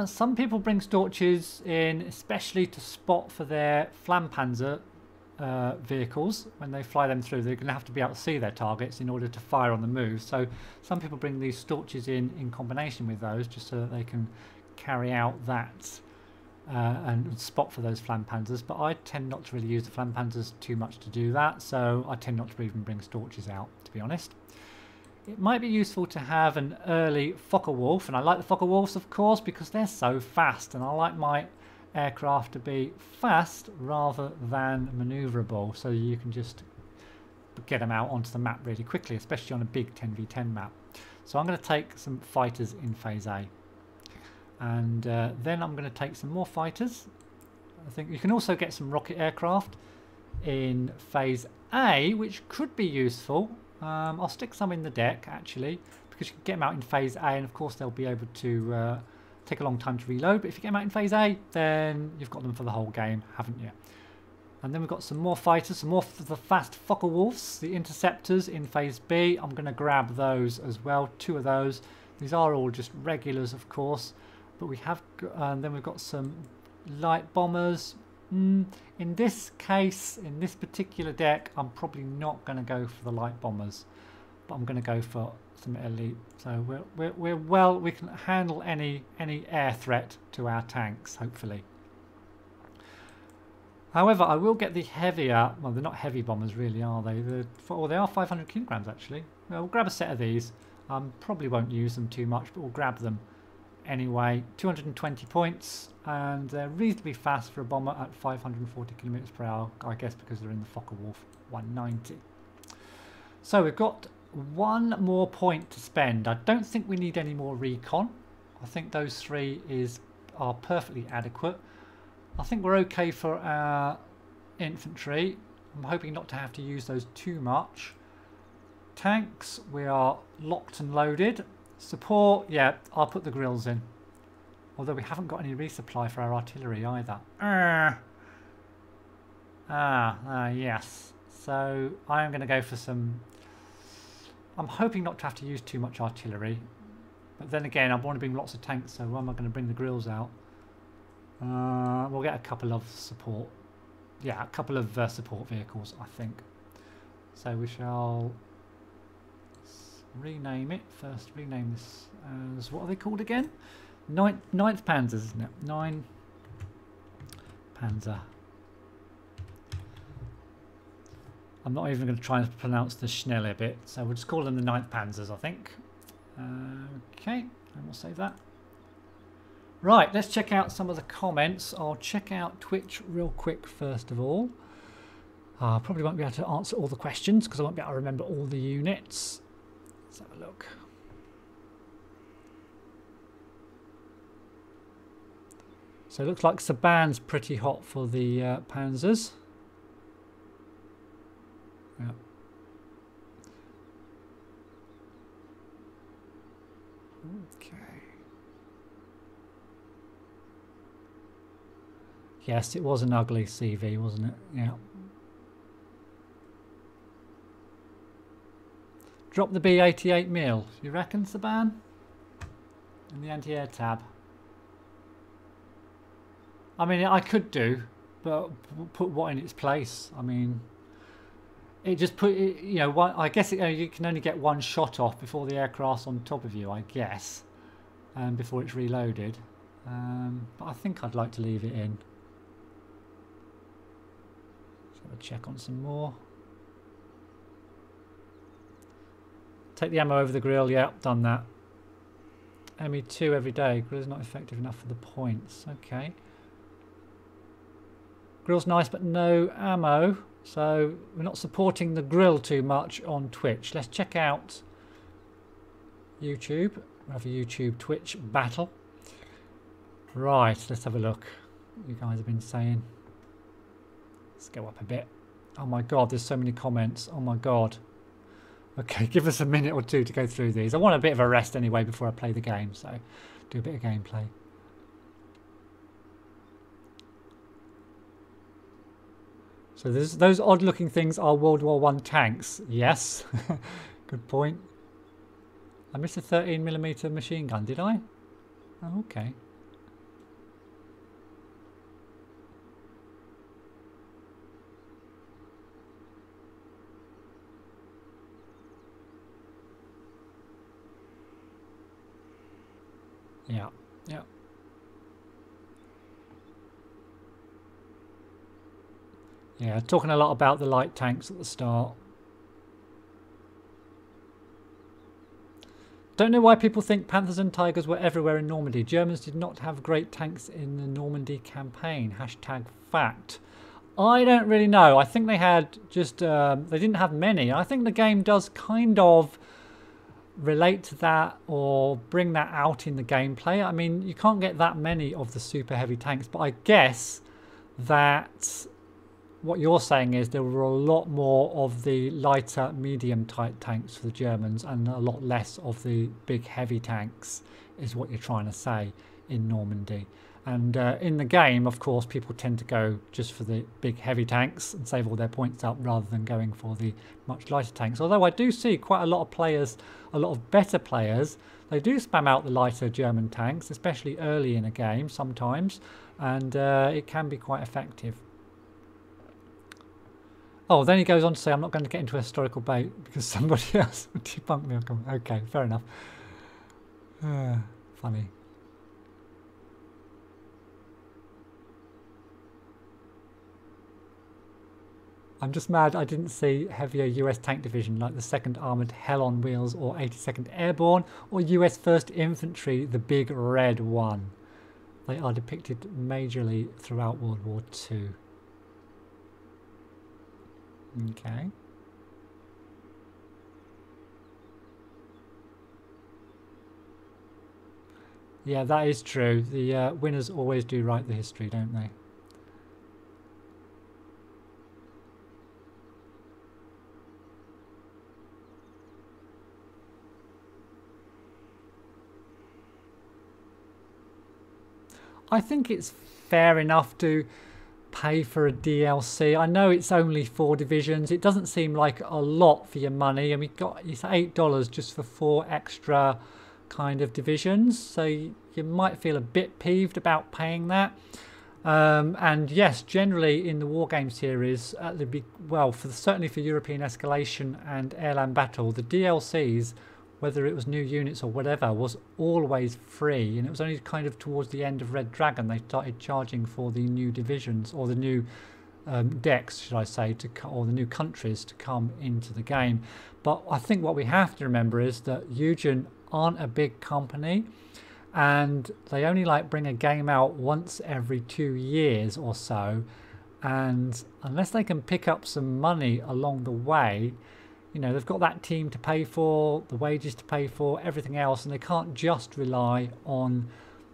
Some people bring Storches in, especially to spot for their Flampanzer vehicles. When they fly them through, they're going to have to be able to see their targets in order to fire on the move. So some people bring these Storches in combination with those, just so that they can carry out that and spot for those Flampanzers. But I tend not to really use the Flampanzers too much to do that, so I tend not to even bring Storches out, to be honest. It might be useful to have an early Focke-Wulf, and I like the Focke-Wulfs, of course, because they're so fast, and I like my aircraft to be fast rather than manoeuvrable, so you can just get them out onto the map really quickly, especially on a big 10v10 map. So I'm going to take some fighters in Phase A, and then I'm going to take some more fighters. I think you can also get some rocket aircraft in Phase A, which could be useful. I'll stick some in the deck actually, because you can get them out in Phase A, and of course they'll be able to take a long time to reload, but if you get them out in Phase A, then you've got them for the whole game, haven't you? And then we've got some more fighters, some more of the fast Focke-Wulfs, the interceptors in Phase B. I'm going to grab those as well, 2 of those. These are all just regulars, of course, but we have, and then we've got some light bombers. In this case, in this particular deck, I'm probably not going to go for the light bombers, but I'm going to go for some elite. So we can handle any air threat to our tanks, hopefully. However, I will get the heavier. Well, they're not heavy bombers, really, are they? They are 500 kilograms actually. Well, we'll grab a set of these. Probably won't use them too much, but we'll grab them anyway. 220 points, and they're reasonably fast for a bomber at 540 kilometers per hour, I guess because they're in the Focke-Wulf 190. So we've got 1 more point to spend. I don't think we need any more recon. I think those three are perfectly adequate. I think we're okay for our infantry. I'm hoping not to have to use those too much. Tanks, we are locked and loaded. Support, yeah, I'll put the grills in. Although we haven't got any resupply for our artillery either. Yes. So I am going to go for some... I'm hoping not to have to use too much artillery. But then again, I want to bring lots of tanks, so why am I going to bring the grills out? We'll get a couple of support. Yeah, a couple of support vehicles, I think. So we shall rename it. First, rename this as... What are they called again? Ninth Panzers, isn't it? 9 Panzer. I'm not even going to try and pronounce the Schnelle bit, so we'll just call them the 9th Panzers, I think. Okay, and we'll save that. Right, let's check out some of the comments. I'll check out Twitch real quick first of all. I probably won't be able to answer all the questions because I won't be able to remember all the units. Let's have a look. So it looks like Saban's pretty hot for the Panzers. Yeah. Okay. Yes, it was an ugly CV, wasn't it? Yeah. Drop the B-88 mil. You reckon, Saban? In the anti-air tab. I mean, I could do, but put what in its place? I mean, it just put, you know, I guess you can only get one shot off before the aircraft's on top of you, I guess, before it's reloaded. But I think I'd like to leave it in. Let's have a check on some more. Take the ammo over the grill. Yeah, done that. ME2 every day. Grill's not effective enough for the points. Okay. Grill's nice, but no ammo. So we're not supporting the grill too much on Twitch. Let's check out YouTube. We'll have a YouTube Twitch battle. Right, let's have a look. What you guys have been saying. Let's go up a bit. Oh my god, there's so many comments. Oh my god. Okay, give us a minute or two to go through these. I want a bit of a rest anyway before I play the game, so do a bit of gameplay. So those odd-looking things are World War I tanks. Yes, good point. I missed a 13mm machine gun, did I? Oh, okay. Yeah, yeah. Yeah, talking a lot about the light tanks at the start. Don't know why people think Panthers and Tigers were everywhere in Normandy. Germans did not have great tanks in the Normandy campaign. Hashtag fact. I don't really know. I think they had just... they didn't have many. I think the game does kind of relate to that or bring that out in the gameplay. I mean, you can't get that many of the super heavy tanks, but I guess that what you're saying is there were a lot more of the lighter medium type tanks for the Germans and a lot less of the big heavy tanks is what you're trying to say in Normandy. And in the game, of course, people tend to go just for the big heavy tanks and save all their points up rather than going for the much lighter tanks. Although I do see quite a lot of players, a lot of better players, they do spam out the lighter German tanks, especially early in a game sometimes, and it can be quite effective. Oh, then he goes on to say, I'm not going to get into a historical debate because somebody else would debunk me. Okay, fair enough. Funny. I'm just mad I didn't see heavier US tank division like the 2nd Armoured Hell on Wheels or 82nd Airborne or US 1st Infantry, the big red one. They are depicted majorly throughout World War II. Okay. Yeah, that is true. The winners always do write the history, don't they? I think it's fair enough to pay for a DLC. I know it's only 4 divisions. It doesn't seem like a lot for your money. And it's $8 just for 4 extra kind of divisions. So you might feel a bit peeved about paying that. And yes, generally in the Wargame series, certainly for European Escalation and Airland Battle, the DLCs, whether it was new units or whatever, was always free. And it was only kind of towards the end of Red Dragon they started charging for the new divisions, or the new decks, should I say, or the new countries to come into the game. But I think what we have to remember is that Eugen aren't a big company, and they only bring a game out once every 2 years or so. And unless they can pick up some money along the way, you know, they've got that team to pay for, the wages to pay for, everything else, and they can't just rely on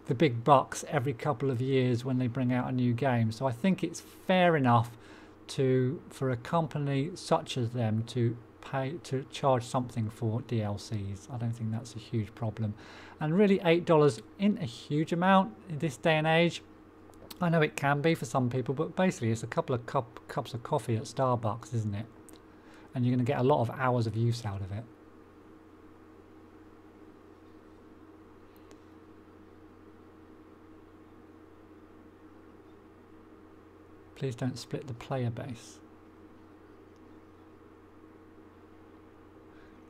the big bucks every couple of years when they bring out a new game. So I think it's fair enough for a company such as them to charge something for DLCs. I don't think that's a huge problem. And really $8 isn't a huge amount in this day and age. I know it can be for some people, but basically it's a couple of cups of coffee at Starbucks, isn't it? And you're going to get a lot of hours of use out of it. Please don't split the player base.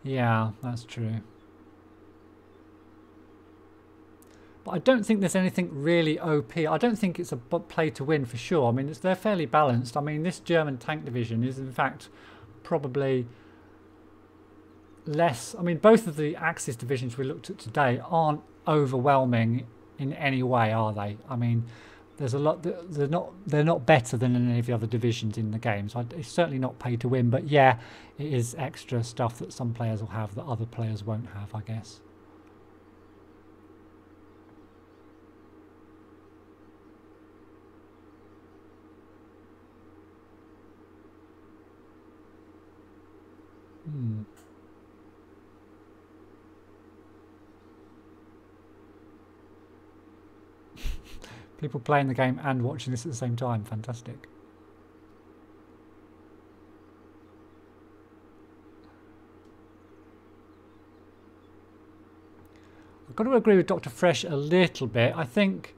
Yeah, that's true. But I don't think there's anything really OP. I don't think it's a play to win for sure. I mean, they're fairly balanced. I mean, this German tank division is in fact probably less. I mean, both of the Axis divisions we looked at today aren't overwhelming in any way, are they? I mean, there's a lot. They're not better than any of the other divisions in the game. So it's certainly not pay to win. But yeah, it is extra stuff that some players will have that other players won't have, I guess. People playing the game and watching this at the same time. Fantastic. I've got to agree with Dr. Fresh a little bit. I think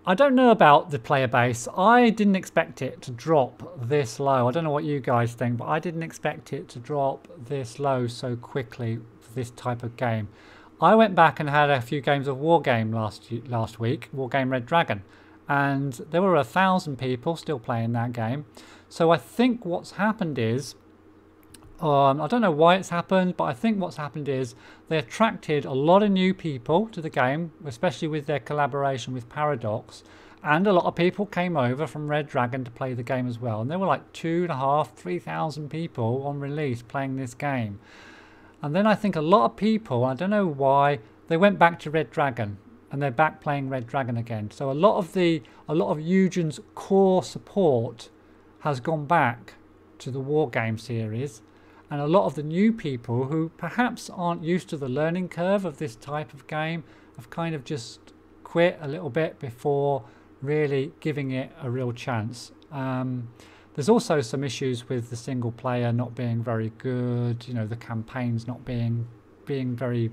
I don't know about the player base. I didn't expect it to drop this low. I don't know what you guys think, but I didn't expect it to drop this low so quickly for this type of game. I went back and had a few games of Wargame last week, Wargame Red Dragon, and there were 1,000 people still playing that game. So I think what's happened is, I don't know why it's happened, but I think what's happened is they attracted a lot of new people to the game, especially with their collaboration with Paradox, and a lot of people came over from Red Dragon to play the game as well. And there were like 2,500, 3,000 people on release playing this game. And then I think a lot of people, I don't know why, they went back to Red Dragon and they're back playing Red Dragon again. So a lot of Eugen's core support has gone back to the Wargame series. And a lot of the new people who perhaps aren't used to the learning curve of this type of game have kind of just quit a little bit before really giving it a real chance. There's also some issues with the single player not being very good, you know, the campaigns not being very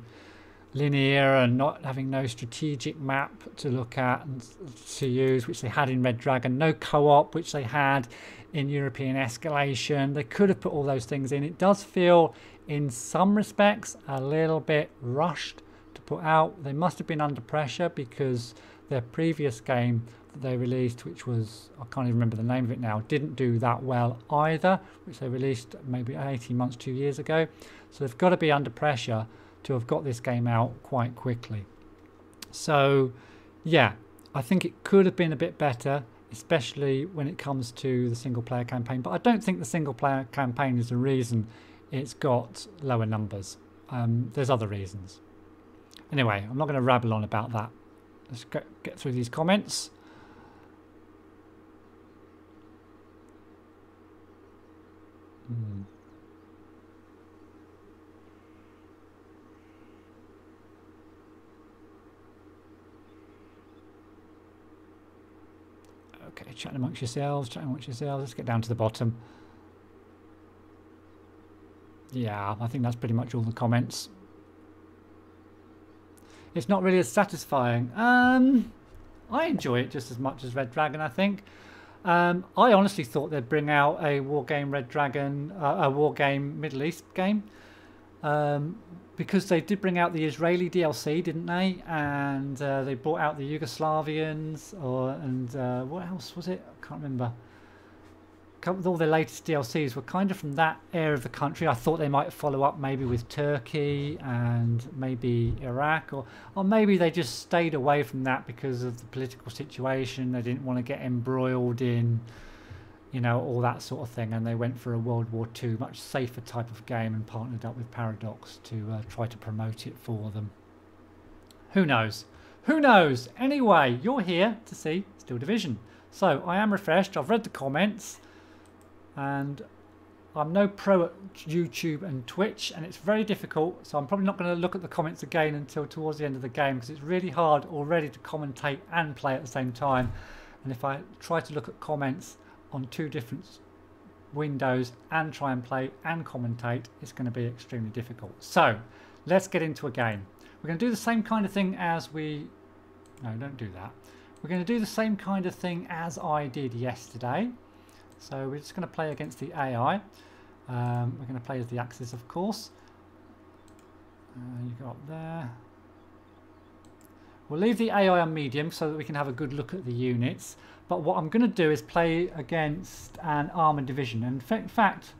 linear and not having no strategic map to look at and to use, which they had in Red Dragon, no co-op, which they had in European Escalation. They could have put all those things in. It does feel in some respects a little bit rushed to put out. They must have been under pressure because their previous game that they released, which was, I can't even remember the name of it now, didn't do that well either, which they released maybe 18 months, 2 years ago. So they've got to be under pressure to have got this game out quite quickly. So yeah, I think it could have been a bit better, especially when it comes to the single player campaign. But I don't think the single player campaign is the reason it's got lower numbers. There's other reasons. Anyway, I'm not going to rabble on about that. Let's get through these comments. Okay, chatting amongst yourselves, Let's get down to the bottom. Yeah, I think that's pretty much all the comments. It's not really as satisfying. I enjoy it just as much as Red Dragon, I think. I honestly thought they'd bring out a War Game Red Dragon, a War Game Middle East game. Because they did bring out the Israeli DLC, didn't they? And they brought out the Yugoslavians, and what else was it? I can't remember. All their latest DLCs were kind of from that area of the country. I thought they might follow up maybe with Turkey and maybe Iraq, or maybe they just stayed away from that because of the political situation. They didn't want to get embroiled in, you know, all that sort of thing, and they went for a World War II, much safer type of game, and partnered up with Paradox to try to promote it for them. Who knows? Who knows? Anyway, you're here to see Steel Division. So I am refreshed. I've read the comments. And I'm no pro at YouTube and Twitch, and it's very difficult, so I'm probably not going to look at the comments again until towards the end of the game, because it's really hard already to commentate and play at the same time. And if I try to look at comments on two different windows and try and play and commentate, it's going to be extremely difficult. So let's get into a game. We're going to do the same kind of thing as we... No, don't do that. We're going to do the same kind of thing as I did yesterday. So we're just going to play against the AI. We're going to play as the Axis, of course. You go up there. We'll leave the AI on medium so that we can have a good look at the units. But what I'm going to do is play against an armoured division. And in fact,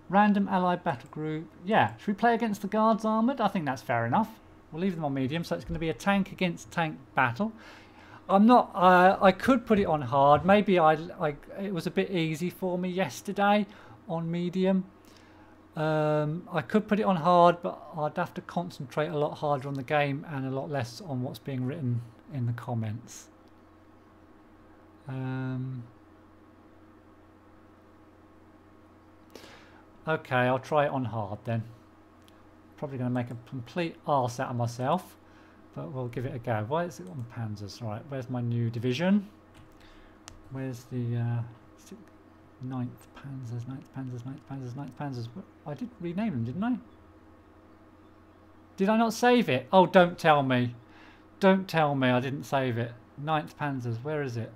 random allied battle group. Yeah, should we play against the Guards armoured? I think that's fair enough. We'll leave them on medium, so it's going to be a tank against tank battle. I'm not. I could put it on hard. Maybe it was a bit easy for me yesterday on medium. I could put it on hard, but I'd have to concentrate a lot harder on the game and a lot less on what's being written in the comments. Okay, I'll try it on hard then. Probably going to make a complete arse out of myself. But we'll give it a go. Why is it on Panzers? Right, where's my new division? Where's the 9th Panzers, 9th Panzers, 9th Panzers, 9th Panzers? I did rename them, didn't I? Did I not save it? Oh, don't tell me. Don't tell me I didn't save it. 9th Panzers, where is it?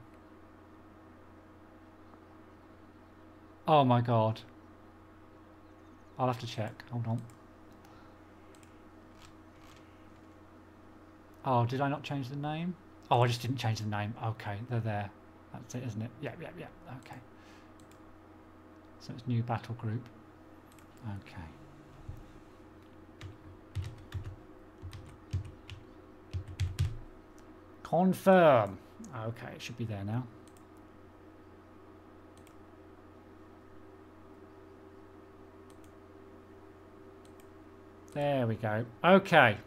Oh my god. I'll have to check. Hold on. Oh, did I not change the name? Oh, I just didn't change the name. Okay, they're there. That's it, isn't it? Yeah. Okay. So it's new battle group. Okay. Confirm. Okay, it should be there now. There we go. Okay.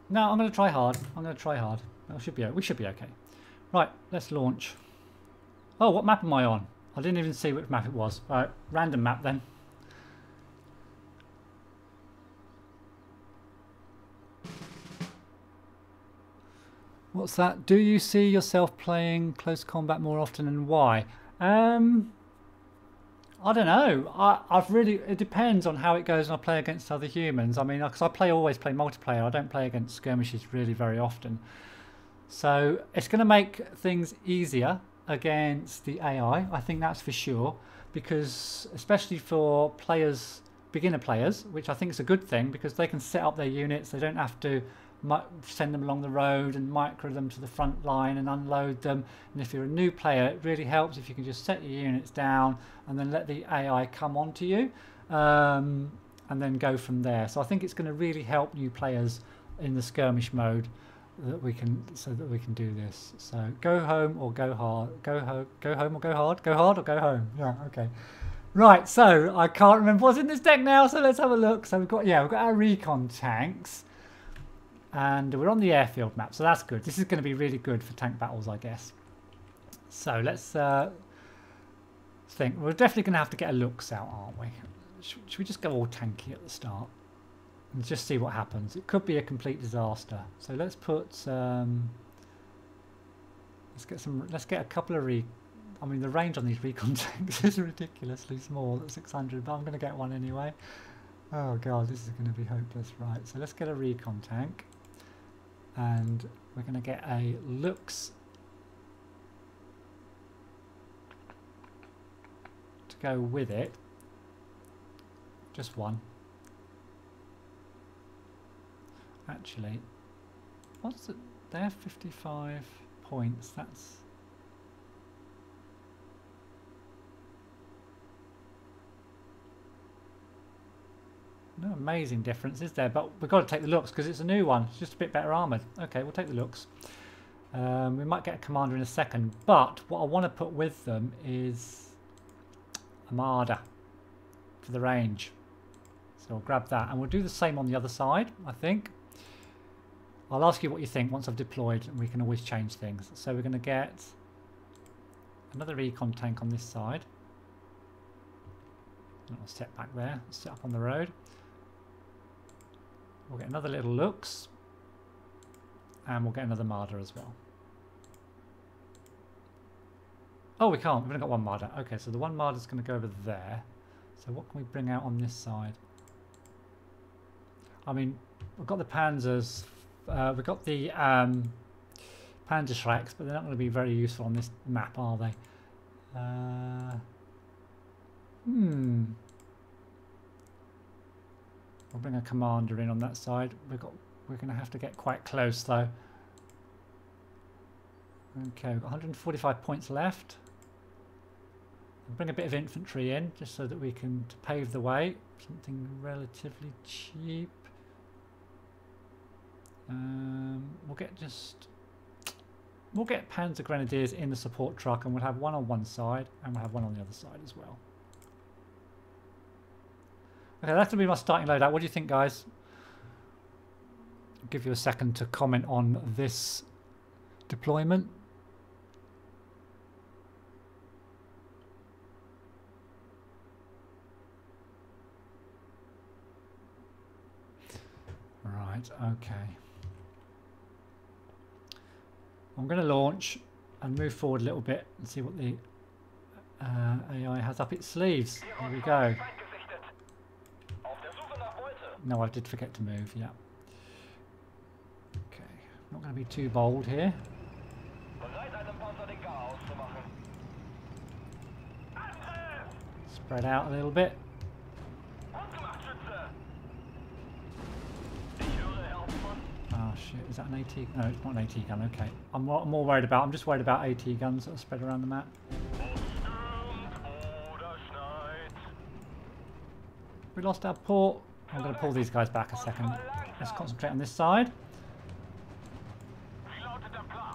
No, I'm going to try hard. I'm going to try hard. We should be okay. Right, let's launch. Oh, what map am I on? I didn't even see which map it was. Right, random map then. What's that? Do you see yourself playing close combat more often, and why? I don't know. It depends on how it goes when I play against other humans. I mean, because always play multiplayer. I don't play against skirmishes really very often. So it's going to make things easier against the AI. I think that's for sure. Because especially for players, beginner players, which I think is a good thing, because they can set up their units. They don't have to send them along the road and micro them to the front line and unload them. And if you're a new player, it really helps if you can just set your units down and then let the AI come onto you and then go from there. So I think it's going to really help new players in the skirmish mode that we can do this. So go home or go hard. Go home or go hard. Go hard or go home. Yeah, okay. Right, so I can't remember what's in this deck now, so let's have a look. So we've got our recon tanks. And we're on the airfield map, so that's good. This is going to be really good for tank battles, I guess. So let's think. We're definitely going to have to get a looks out, aren't we? Should we just go all tanky at the start and just see what happens? It could be a complete disaster. So let's put let's get a couple of I mean, the range on these recon tanks is ridiculously small at 600, but I'm going to get one anyway. Oh god, this is going to be hopeless. Right, so let's get a recon tank. And we're going to get a looks to go with it. Just one. Actually, what's it? They have 55 points. That's... no amazing difference, is there? But we've got to take the looks because it's a new one. It's just a bit better armoured. Okay, we'll take the looks. We might get a commander in a second, but what I want to put with them is a marder for the range. So I'll grab that, and we'll do the same on the other side, I think. I'll ask you what you think once I've deployed, and we can always change things. So we're going to get another recon tank on this side. I'll set back there, set up on the road. We'll get another little looks, and we'll get another marder as well. Oh, we can't. We've only got one marder. Okay, so the one marder is going to go over there. So what can we bring out on this side? I mean, we've got the Panzers. We've got the Panzerschrecks, but they're not going to be very useful on this map, are they? We'll bring a commander in on that side. We're going to have to get quite close though. Okay, we've got 145 points left. We'll bring a bit of infantry in just so that we can pave the way. Something relatively cheap. We'll get Panzer Grenadiers in the support truck, and we'll have one on one side and we'll have one on the other side as well. Okay, that's going to be my starting loadout. What do you think, guys? I'll give you a second to comment on this deployment. Right, okay. I'm going to launch and move forward a little bit and see what the AI has up its sleeves. There we go. No, I did forget to move, yeah. Okay, not going to be too bold here. Spread out a little bit. Oh shit, is that an AT? No, it's not an AT gun, okay. I'm more worried about, I'm just worried about AT guns that are spread around the map. We lost our port. I'm going to pull these guys back a second. Let's concentrate on this side.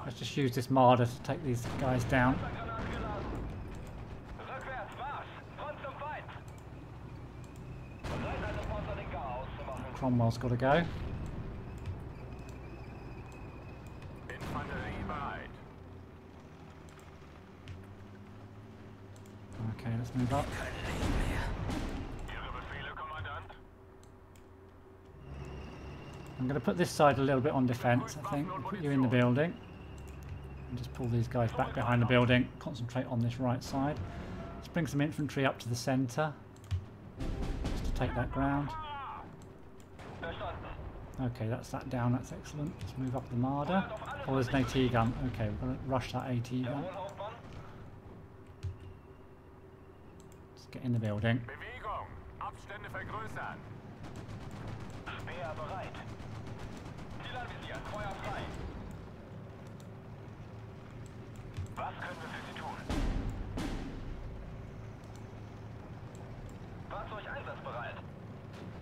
Let's just use this marder to take these guys down. Cromwell's got to go. Okay, let's move up. I'm going to put this side a little bit on defence, I think. Put you in the building. And just pull these guys back behind the building. Concentrate on this right side. Let's bring some infantry up to the centre. Just to take that ground. Okay, that's that down. That's excellent. Let's move up the marder. Oh, there's an AT gun. Okay, we're going to rush that AT gun. Let's get in the building.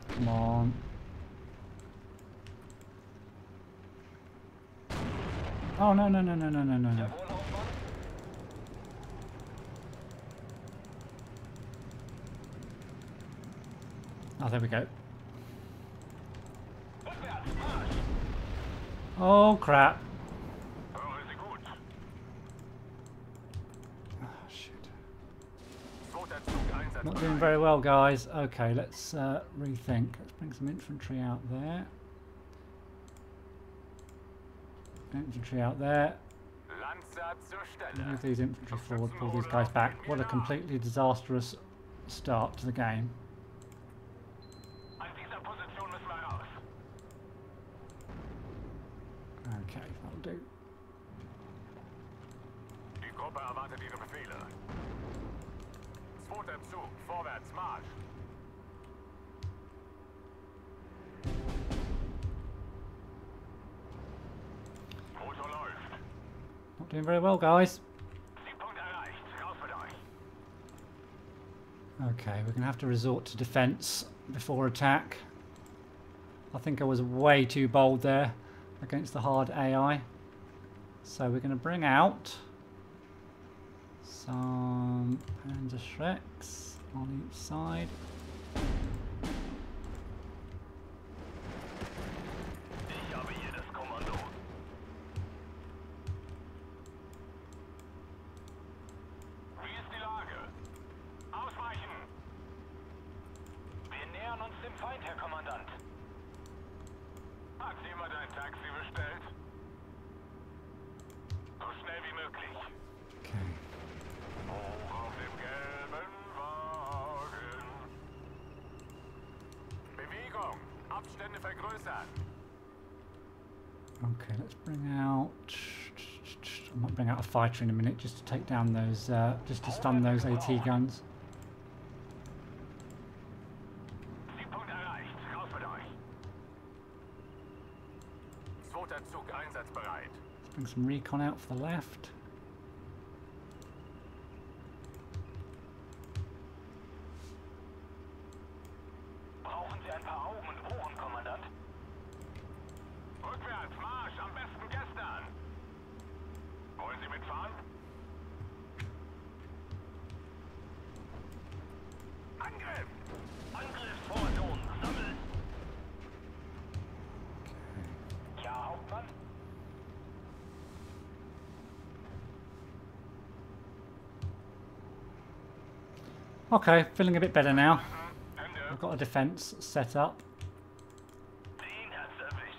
Come on. Oh, no, no, no, no, no, no, no. Oh, there we go. Oh, crap. Oh, shit. Not doing very well, guys. Okay, let's rethink. Let's bring some infantry out there. Infantry out there. Move these infantry forward, pull these guys back. What a completely disastrous start to the game. Okay, that'll do. Not doing very well, guys. Okay, we're going to have to resort to defense before attack. I think I was way too bold there against the hard AI. So we're going to bring out some Panzer Shreks on each side. Okay, let's bring out. I might bring out a fighter in a minute just to take down those, just to stun those AT guns. Let's bring some recon out for the left. Okay, feeling a bit better now. I've got a defence set up.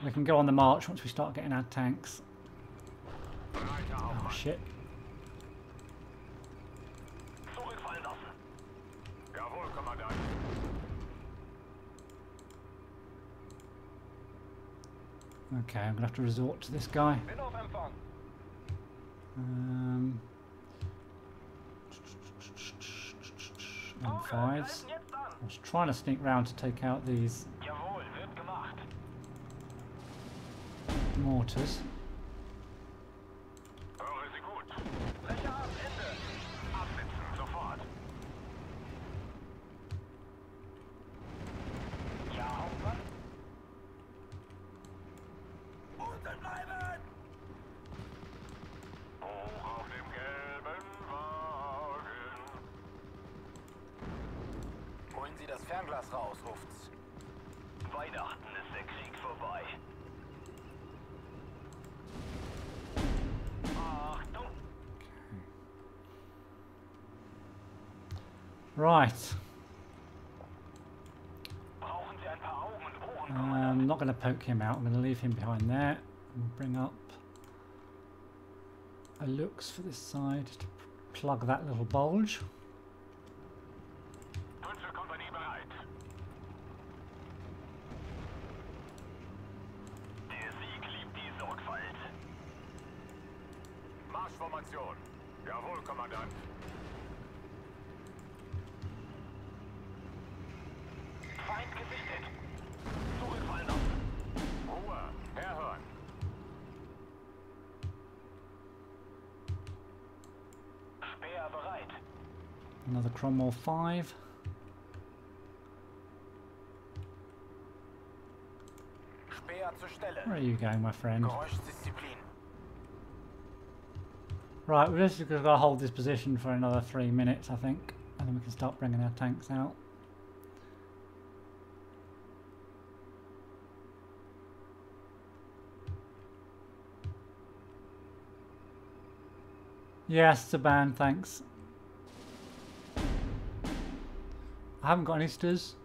We can go on the march once we start getting our tanks. Oh shit. Okay, I'm going to have to resort to this guy. M5s. I was trying to sneak round to take out these mortars. Das Fernglas raus, ruft's. Weihnachten ist der Krieg vorbei. Achtung! Right. Brauchen Sie ein paar Augen und Ohren, I'm not going to poke him out. I'm going to leave him behind there. And bring up a looks for this side to plug that little bulge. Marschformation. Jawohl, Kommandant. Feind gesichtet. Zurückfallen lassen. Ruhe. Herhören. Speer bereit. Another Cromwell 5. Speer zur Stelle. Where are you going, my friend? Geräuschdisziplin. Right, we're just going to hold this position for another 3 minutes, I think, and then we can start bringing our tanks out. Yes, Saban, thanks. I haven't got any sturs.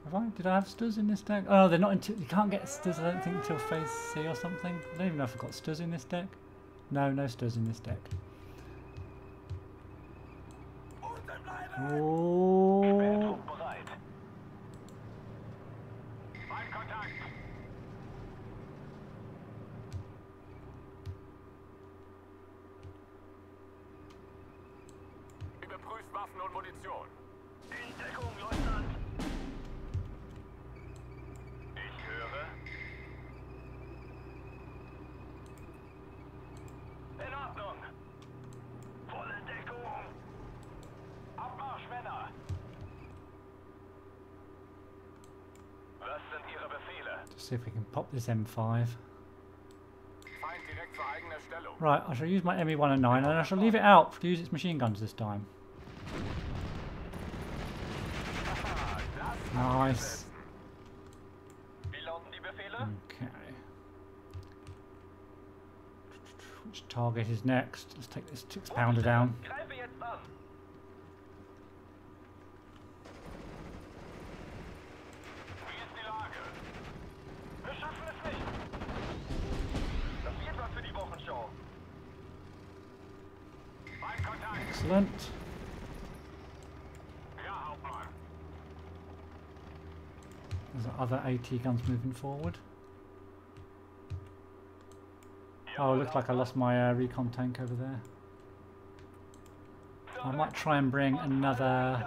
Have I? Did I have sturs in this deck? Oh, they're not until you can't get sturs. I don't think until phase C or something. I don't even know if I've got sturs in this deck. No, no sturs in this deck. Oh. Überprüft Waffen und Munition. In Deckung, Leutnant. Ich höre. In Ordnung. Volle Deckung. Abmarsch, Männer. Was sind Ihre Befehle? Let's see if we can pop this M5. Feind direkt vor eigener Stellung. Right, I shall use my ME109 and I shall leave it out to use its machine guns this time. Nice. Wie lauten die Befehle? Okay. Which target is next? Let's take this 6-pounder down. Greife jetzt an. Wie ist die Lage? Wir schaffen es nicht. Das wird was für die Wochenschau. Mein Kontakt. Excellent. Ja, Hauptmann. There's other AT guns moving forward. Oh, looks like I lost my recon tank over there. I might try and bring another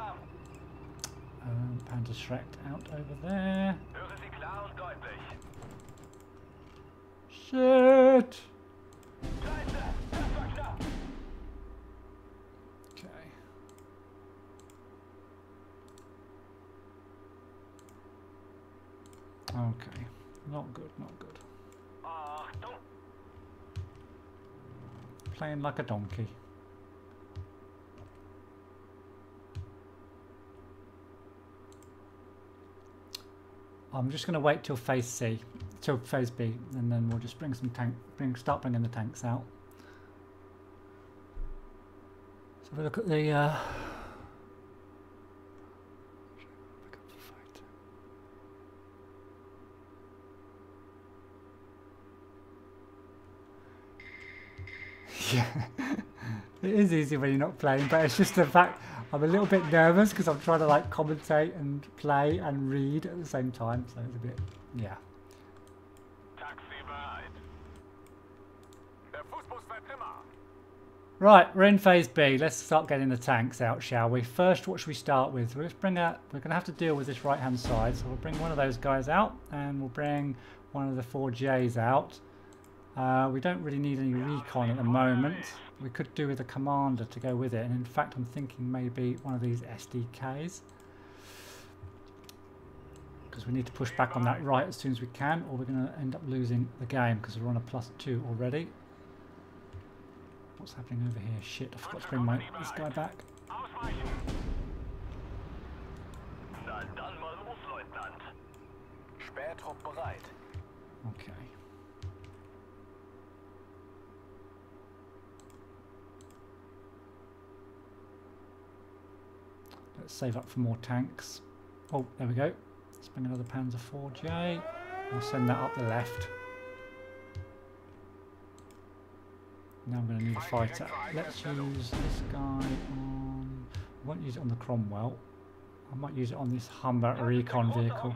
Panzer out over there. Höre Sie klar und deutlich. Shit! Scheiße, das war knapp. Okay. Okay. Not good, not good. Achtung. Playing like a donkey. I'm just going to wait till phase C, till phase B, and then we'll just bring some start bringing the tanks out. So if we look at the yeah, it is easy when you're not playing, but it's just the fact I'm a little bit nervous because I'm trying to like commentate and play and read at the same time, so it's a bit, yeah. Taxi bereit. Der Fußbus fährt immer. Right, we're in phase B. Let's start getting the tanks out, shall we? First, what should we start with? We're going to have to deal with this right-hand side, so we'll bring one of those guys out, and we'll bring one of the 4Js out. We don't really need any recon at the moment. We could do with a commander to go with it, and in fact I'm thinking maybe one of these SDKs, because we need to push back on that right as soon as we can, or we're going to end up losing the game because we're on a +2 already. What's happening over here? Shit, I forgot to bring this guy back. Ausweichen. Na dann mal los, Leutnant. Spähtrupp bereit. Okay. Let's save up for more tanks. Oh, there we go. Let's bring another Panzer 4J. We'll send that up the left. Now I'm going to need a fighter. Let's use this guy on... I won't use it on the Cromwell. I might use it on this Humber recon vehicle.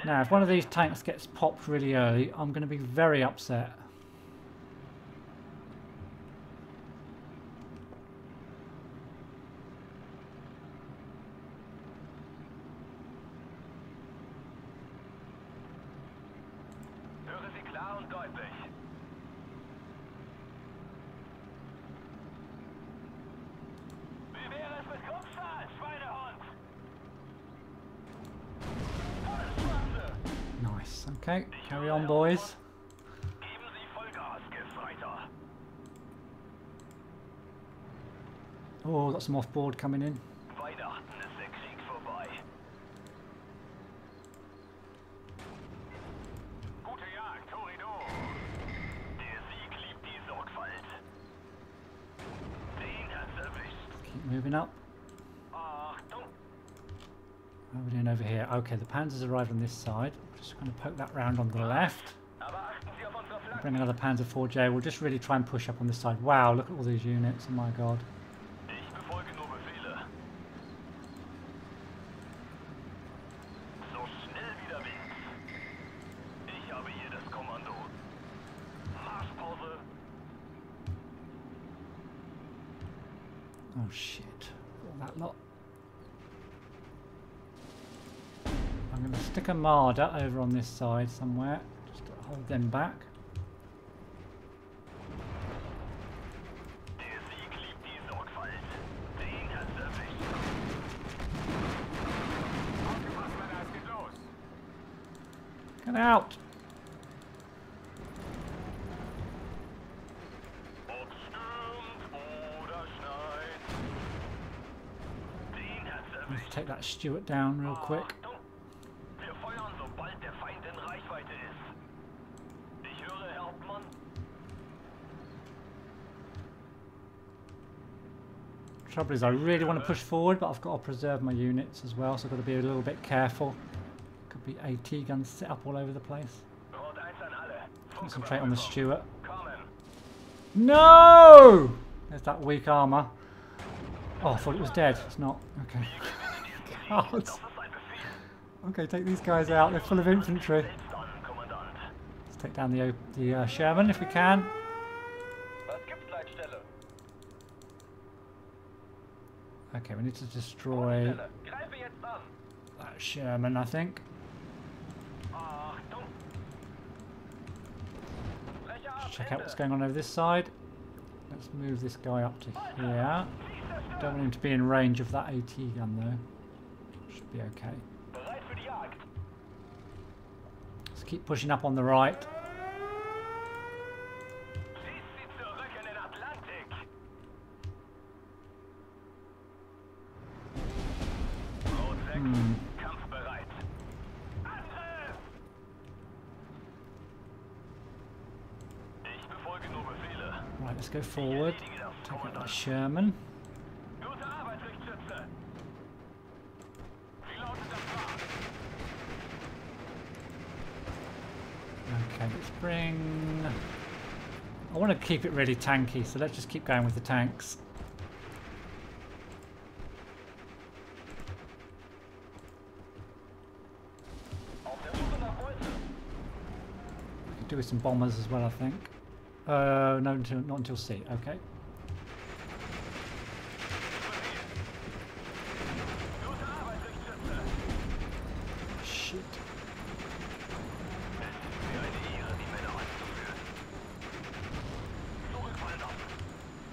Now, if one of these tanks gets popped really early, I'm going to be very upset. Höre Sie klar und deutlich. Wie wäre es mit Kopfstart, Schweinehund? Okay, carry on, boys. Geben Sie Vollgas, Gefreiter. Oh, got some off-board coming in. Weihnachten ist der Krieg vorbei. Gute Jagd, Torino. Der Sieg liebt die Sorgfalt. Den hat's erwischt. Keep moving up. Achtung. What are we doing over here? Okay, the Panzers arrived on this side. Just going to poke that round on the left. Aber achten Sie auf unsere Flagge. Bring another Panzer 4J. We'll just really try and push up on this side. Wow, look at all these units. Oh my god. Ich befolge nur Befehle. So schnell wie der Wind. Ich habe hier das Kommando. Marschpause. Oh shit. All that lot. I'm going to stick a Marder over on this side somewhere. Just to hold them back. Der Sieg liebt die Sorgfalt. Den hat's erwischt. Aufgepasst, Männer, es geht los. Get out! Ob stürmt oder schneit. Den hat's Let's erwischt. take that Stuart down real quick. Achtung. Wir feuern, sobald der Feind in Reichweite ist. Ich höre, Herr Hauptmann. Trouble is, I really want to push forward, but I've got to preserve my units as well, so I've got to be a little bit careful. Could be AT guns set up all over the place. Rot 1 an alle. Concentrate on the Stuart. Kommen. No! There's that weak armour. Oh, I thought it was dead. It's not. Okay. God. Das ist ein Befehl. Okay, take these guys out. They're full of infantry. Selbst an, Kommandant. Let's take down the Sherman if we can. Was gibt's, Leitstelle? Okay, we need to destroy Stelle. Greife jetzt an. that Sherman, I think. Achtung. Brecher ab, Check out Ende. what's going on over this side. Let's move this guy up to here. Don't want him to be in range of that AT gun though. Should be okay. Bereit für die Jagd. Let's keep pushing up on the right. Schießt sie zurück in den Atlantik. Rot 6, kampfbereit. Angriff! Ich befolge nur Befehle. Right, let's go forward. Erledige das, Take out that Kommandant. Sherman. Gute Arbeit, Richtschütze. Wie lautet das Plan? Okay, let's bring... I want to keep it really tanky, so let's just keep going with the tanks. Auf der Suche nach Beute. We could do with some bombers as well, I think. No, not until C. Okay. Gute Arbeit, Richtschütze. Shit. Es ist mir eine Ehre, die Männer anzuführen. Zurückfallen lassen.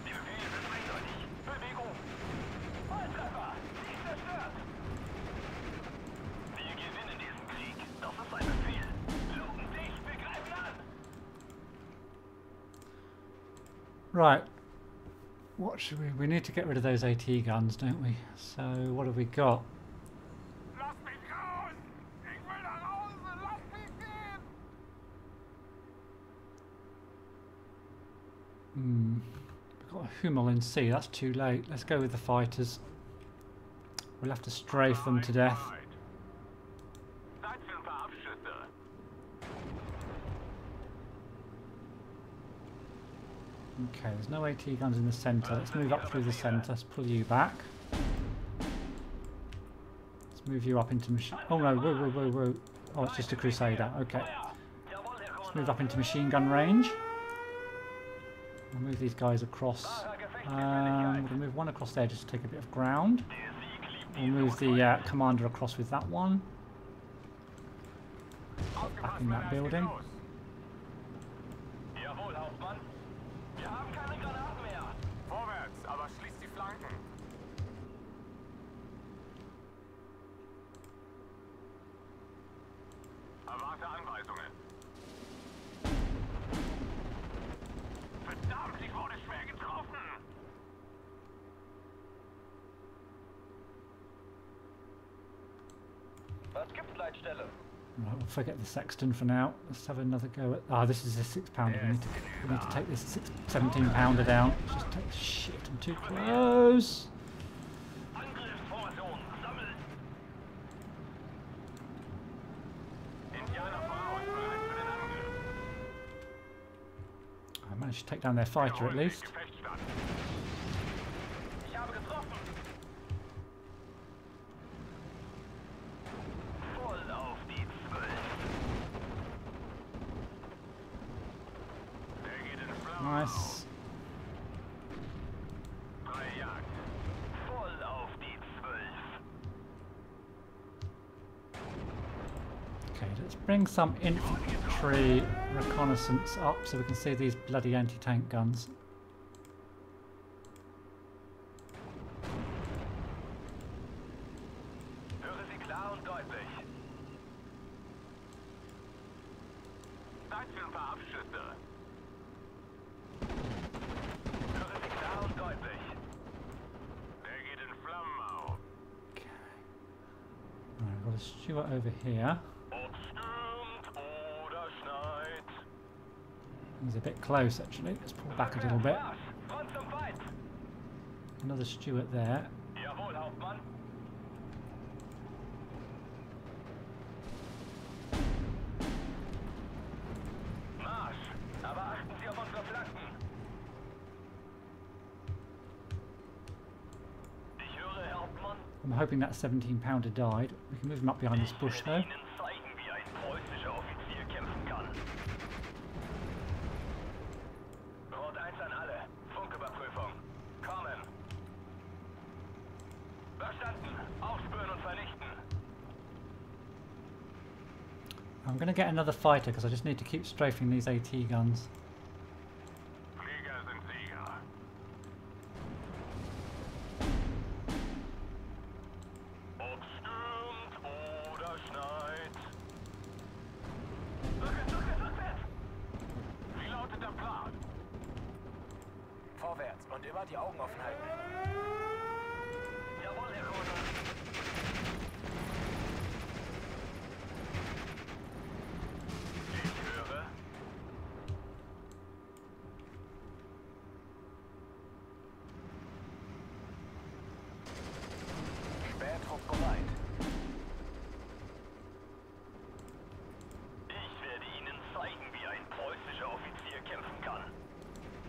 Die Befehle sind eindeutig. Bewegung. Volltreffer. Sie ist zerstört. Wir gewinnen diesen Krieg. Das ist ein Befehl. Luken dich. Wir greifen an. Right. What should we need to get rid of those AT guns, don't we? So what have we got? Lass mich raus. Ich will nach Hause. Lass mich gehen. We've got a Hummel in C, that's too late. Let's go with the fighters. We'll have to strafe them to death. Zeit für ein paar Abschüsse. Okay, there's no AT guns in the centre. Let's move up through the centre. Let's pull you back. Let's move you up into machine... Oh no, whoa, whoa, whoa, whoa. Oh, it's just a Crusader. Okay. Jawohl, Herr Let's Kommandant. move up into machine gun range. We'll move these guys across. We'll move one across there just to take a bit of ground. Der Sieg liebt We'll die move the commander across with that one. Back in that building. Jawohl, Hauptmann. Wir haben keine Granaten mehr. Vorwärts, aber schließt die Flanken. Erwarte Anweisungen. Verdammt, ich wurde schwer getroffen. Was gibt's, Leitstelle? Right, we'll forget the sexton for now. Let's have another go at... Ah, this is a 6-pounder. We need to take this 17-pounder down. Let's just take... Shit, I'm too close. Angriffsformation, sammeln. Indianer voraus, bereit für den Angriff. I managed to take down their fighter at least. Gefechtsstand. Ich habe getroffen. Voll auf die 12. Der geht in Flammen. Nice. 3 Jagd. Voll auf die 12. Okay, let's bring some infantry reconnaissance up so we can see these bloody anti-tank guns. Höre Sie klar und deutlich. Zeit für ein paar Abschüsse. Höre Sie klar und deutlich. Der geht in Flammen auf. Okay. Right, I've got a Stuart over here. Ob stürmt oder schneit. He's a bit close actually. Let's pull back a little bit. Front zum Feind. Another Stuart there. Jawohl, Hauptmann. Marsch. Aber achten Sie auf unsere Flanken. Ich höre, Hauptmann. I'm hoping that 17-pounder died. We can move him up behind this bush though. Ihnen zeigen, wie ein preußischer Offizier kämpfen kann. Rot 1 an alle. Funküberprüfung. Kommen. Verstanden. Aufspüren und vernichten. I'm going to get another fighter because I just need to keep strafing these AT guns. Flieger sind Sieger. Ob stürmt oder schneit. Rückwärts! Wie lautet der Plan? Vorwärts und immer die Augen offen halten. Jawohl, Herr Kommandant. Ich höre. Spähtrupp bereit. Ich werde Ihnen zeigen, wie ein preußischer Offizier kämpfen kann.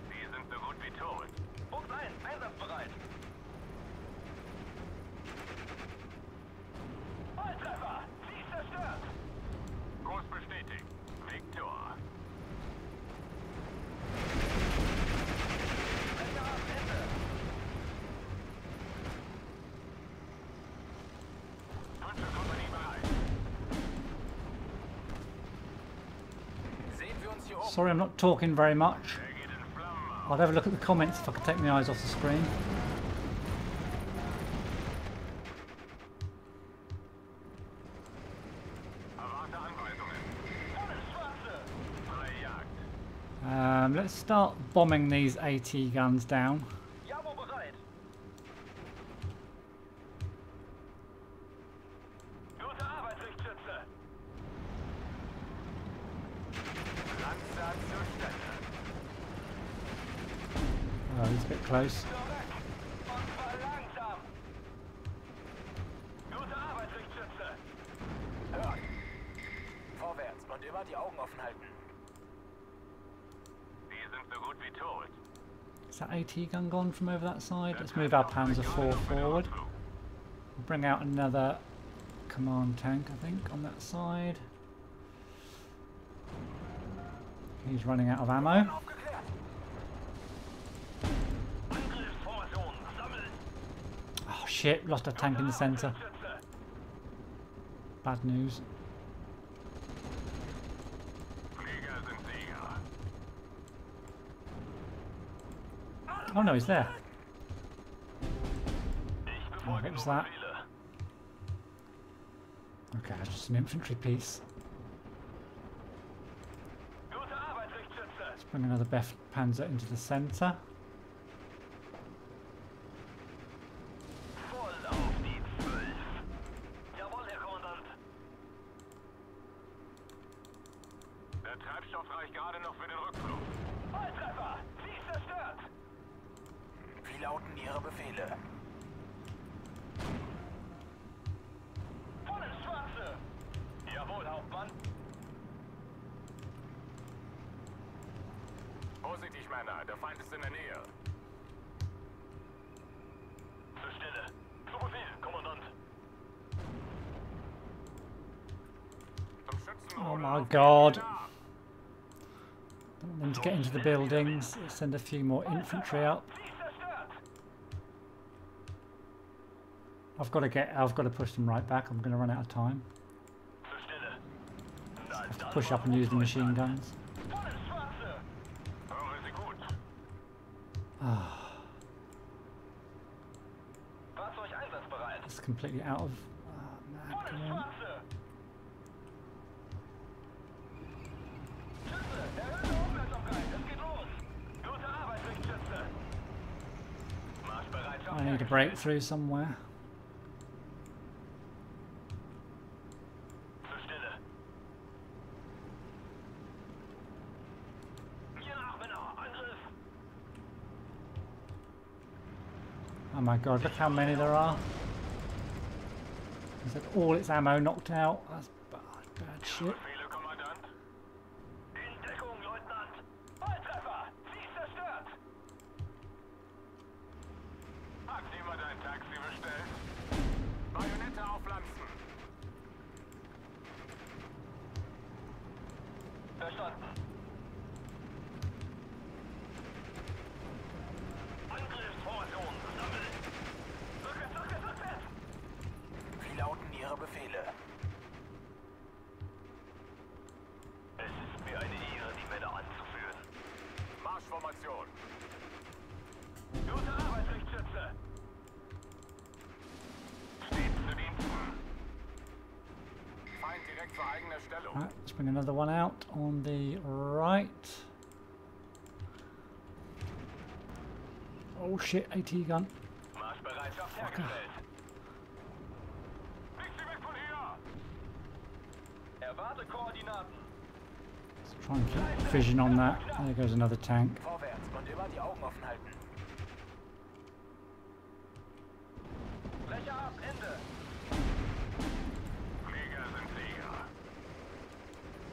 Sie sind so gut wie tot. Punkt 1, einsatzbereit. Volltreffer! Sie ist zerstört! Kurs bestätigt. Viktor. Panzerkompanie bereit. Sehen wir uns hier oben. Sorry I'm not talking very much. Der geht in Flammen auf. I'll have a look at the comments if I can take my eyes off the screen. Erwarte Anweisungen. Volles Schwarze! 3 Jagd. Let's start bombing these AT guns down. Jabo bereit. Gute Arbeit, Richtschütze. Langsam zur Stelle. Oh, he's a bit close. Zurück. Und zwar langsam. Gute Arbeit, Richtschütze. Hören. Vorwärts und immer die Augen offen halten. Sie sind so gut wie tot. Is that AT gun gone from over that side? Let's move our Panzer IV forward. Bring out another command tank, I think, on that side. He's running out of ammo. Aufgeklärt. Angriffsformation. Sammeln. Oh shit, lost a tank in the centre. Richtschütze. Bad news. Flieger sind Sieger. Oh no, he's there. Ich Oh, befolge what was nur that? Befehle. Okay, that's just an infantry piece. Bring another Bef Panzer into the centre. Voll auf die 12. Jawohl, Herr Kommandant. Der Treibstoff reicht gerade noch für den Rückflug. Volltreffer! Sie ist zerstört! Wie lauten Ihre Befehle? Voll ins Schwarze! Jawohl, Hauptmann. Vorsichtig, Männer, der Feind ist in der Nähe. Zur Stelle. Zu Befehl, Kommandant. Zum Schützen. Oh my god. Don't want them to get into the buildings. Let's send a few more infantry up. Sie ist zerstört! I've got to push them right back. I'm going to run out of time. Zur Stelle. I have to push up and use the machine guns. Voll ins Schwarze! Höre Sie gut. Fahrzeug einsatzbereit. It's completely out of... man, Voll ins come on. Schwarze! Schütze, erhöhte Aufmerksamkeit. Es geht los. Gute Arbeit, Richtschütze. Marschbereitschaft. I need a breakthrough somewhere. Zur Stelle. Hier nach, Männer. Angriff. Oh my god, look how many there are. Is that all its ammo knocked out? That's bad shit. Befehle, Kommandant. In Deckung, Leutnant. Volltreffer. Sie ist zerstört. Hat jemand ein Taxi bestellt? Bajonette aufpflanzen. Verstanden. Angriffsformation gesammelt. Rückwärts, rückwärts, rückwärts. Wie lauten Ihre Befehle? Es ist mir eine Ehre, die Männer anzuführen. Marschformation. Gute Arbeit, Richtschütze. Steht zu Diensten. Feind direkt vor eigener Stellung. Right, let's bring another one out on the right. Oh shit, AT gun. Marschbereitschaft hergestellt. Nicht Sie weg von hier! Erwarte Koordinaten. Let's try and keep vision on that. There goes another tank. Vorwärts und immer die Augen offen halten. Fläche ab, Ende. Flieger sind Flieger.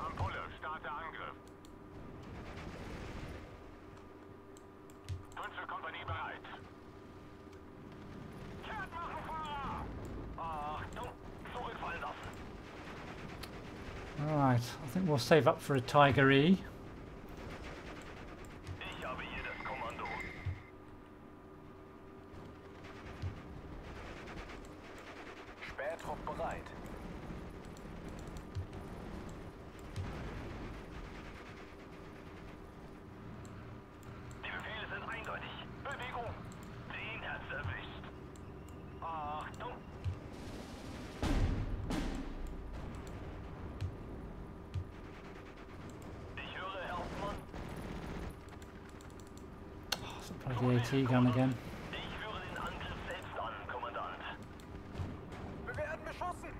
Ampulle, starte Angriff. Kompanie bereit. Kehrt machen, Fahrer! Achtung, zurückfallen lassen. Alright, I think we'll save up for a Tiger E. Ich habe hier das Kommando. Spähtrupp bereit. Die Befehle sind eindeutig. Bewegung. Den hat's erwischt. Achtung. Ich höre, Herr Hauptmann. Oh, so probably the AT gun again. Ich führe den Angriff selbst an, Kommandant. Wir werden beschossen.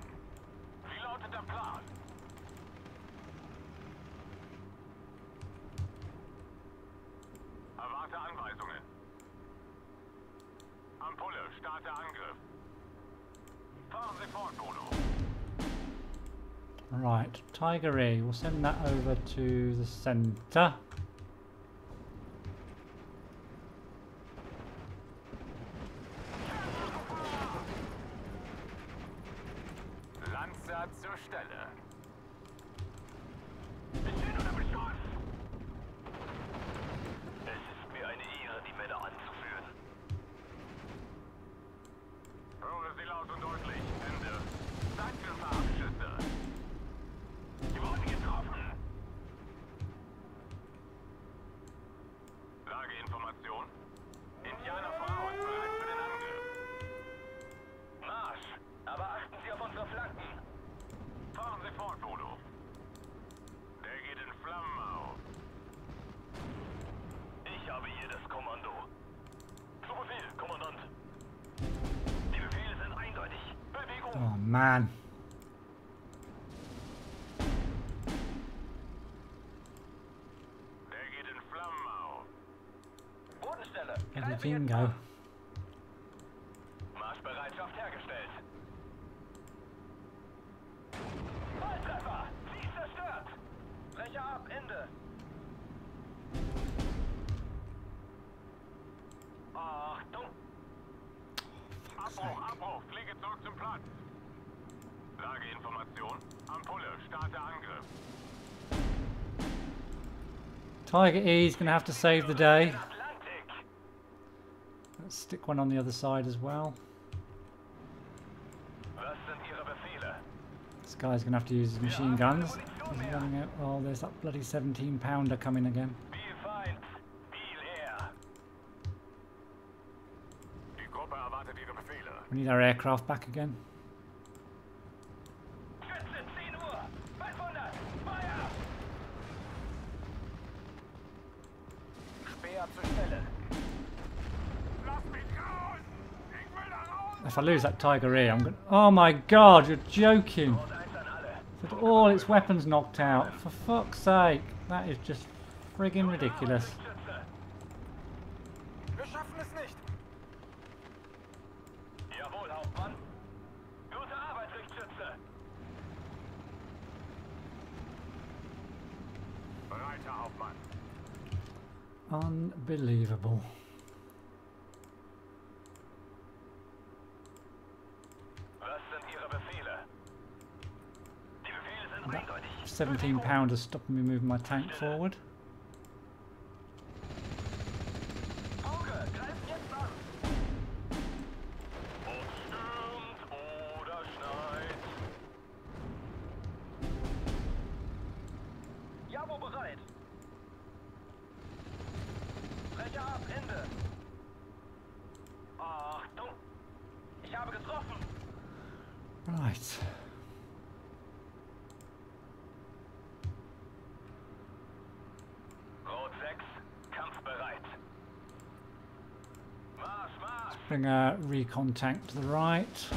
Wie lautet der Plan? Erwarte Anweisungen. Ampulle, starte Angriff. Fahren Sie fort, Bono. Right, Tiger E. We'll send that over to the centre. Lanzer zur Stelle. Ich bin unter Beschuss. Es ist mir eine Ehre, die Männer anzuführen. Höre Sie laut und deutlich. Ende. Zeit für Verabschüsse. Die wurden getroffen. Lageinformation. Indianer voraus, bereit für den Angriff. Marsch. Aber achten Sie auf unsere Flanken. Fahren Sie fort, Bono. Der geht in Flammen auf. man. Der geht in Flammen auf. Bodenstelle. Bloody Greife jetzt Bingo. nach. Marschbereitschaft hergestellt. Volltreffer. Sie zerstört. Brecher ab. Ende. Achtung. Abbruch, Abbruch. Fliege zurück zum Platz. Lageinformation. Ampulle. Starte Angriff. Tiger E's going to have to save the day. Atlantik. Let's stick one on the other side as well. Was sind Ihre Befehle? This guy's going to have to use his machine guns. He's running out. Oh, there's that bloody 17-pounder coming again. Viel Feind. Viel Air. Die Gruppe erwartet Ihre Befehle. We need our aircraft back again. Schütze. 10 Uhr. 500. Feuer. Speer zur Stelle. Lass mich raus! Ich will da raus! If I lose that Tiger E, I'm going to... Oh my god, you're joking. Rot 1 an alle. With all its weapons knocked out. For fuck's sake. That is just friggin' ridiculous. Schütze. Wir schaffen es nicht. Jawohl, Hauptmann. Gute Arbeit, Richtschütze. Bereiter, Hauptmann. Unbelievable. Was sind Ihre Befehle? Die Befehle sind eindeutig. 17-pounder stopping me moving my tank forward. Auge, greif jetzt an. Ob stürmt oder schneit. Jabo bereit. Brecher ab. Ende. Achtung. Ich habe getroffen. Right. Rot 6, kampfbereit. Marsch, Marsch! Bring a recon tank to the right.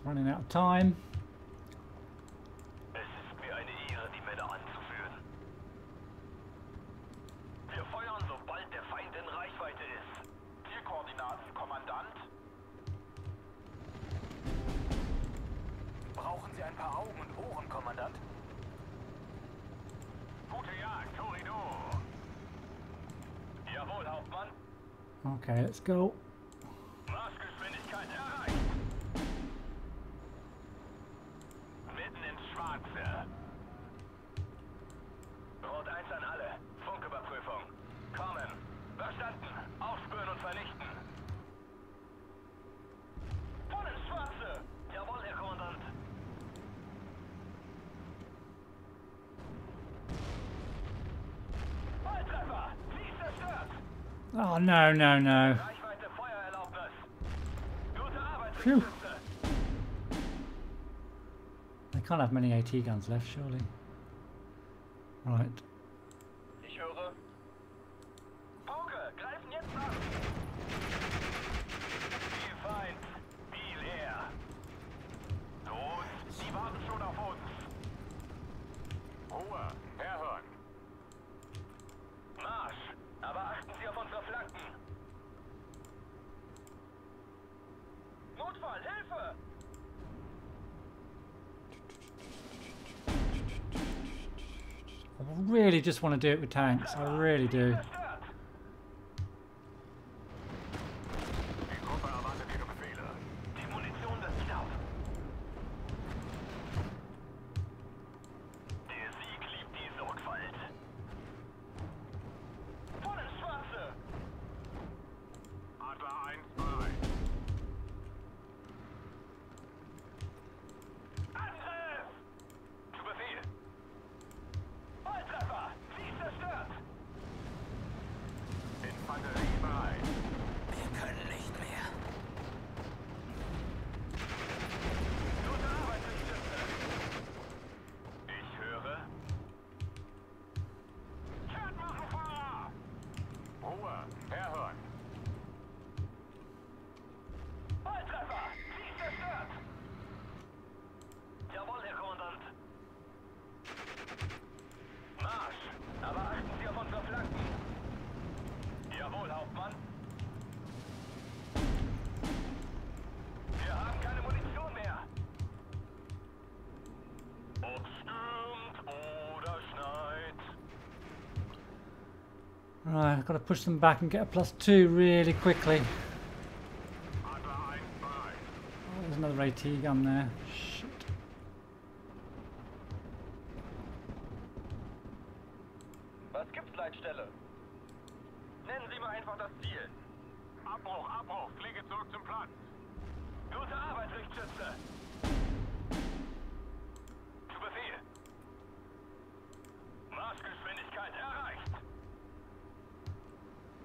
Running out of time. Es ist mir eine Ehre, die Männer anzuführen. Wir feuern, sobald der Feind in Reichweite ist. Zielkoordinaten, Kommandant. Brauchen Sie ein paar Augen und Ohren, Kommandant? Gute Jagd, Korridor! Jawohl, Hauptmann. Okay, let's go. Marschgeschwindigkeit erreicht! Mitten ins Schwarze. Rot 1 an alle. Funküberprüfung. Kommen. Verstanden. Aufspüren und vernichten. Voll ins Schwarze. Jawohl, Herr Kommandant. Volltreffer. Sie zerstört. Oh, no, no, no. Reichweite Feuererlaubnis. Gute Arbeit, Phew. Richtschütze. They can't have many AT guns left, surely. Right. Ich höre. Auge, greifen jetzt an. Viel Feind, viel Air. Los, sie warten schon auf uns. Ruhe, herhören. Marsch. Aber achten Sie auf unsere Flanken. Notfall, Hilfe! I really just want to do it with tanks. I really do. Zerstört. Die Gruppe erwartet Ihre Befehle. Die Munition wird knapp. Der Sieg liebt die Sorgfalt. Voll ins Schwarze. Adler 1 bereit. Angriff! Zu Befehl. Volltreffer. Sie zerstört. Right, I've got to push them back and get a +2 really quickly. Oh, there's another AT gun there. Shit. Was gibt's, Leitstelle? Nennen Sie mal einfach das Ziel. Abbruch, Abbruch. Fliege zurück zum Platz. Gute Arbeit, Richtschütze. Zu Befehl. Marschgeschwindigkeit erreicht.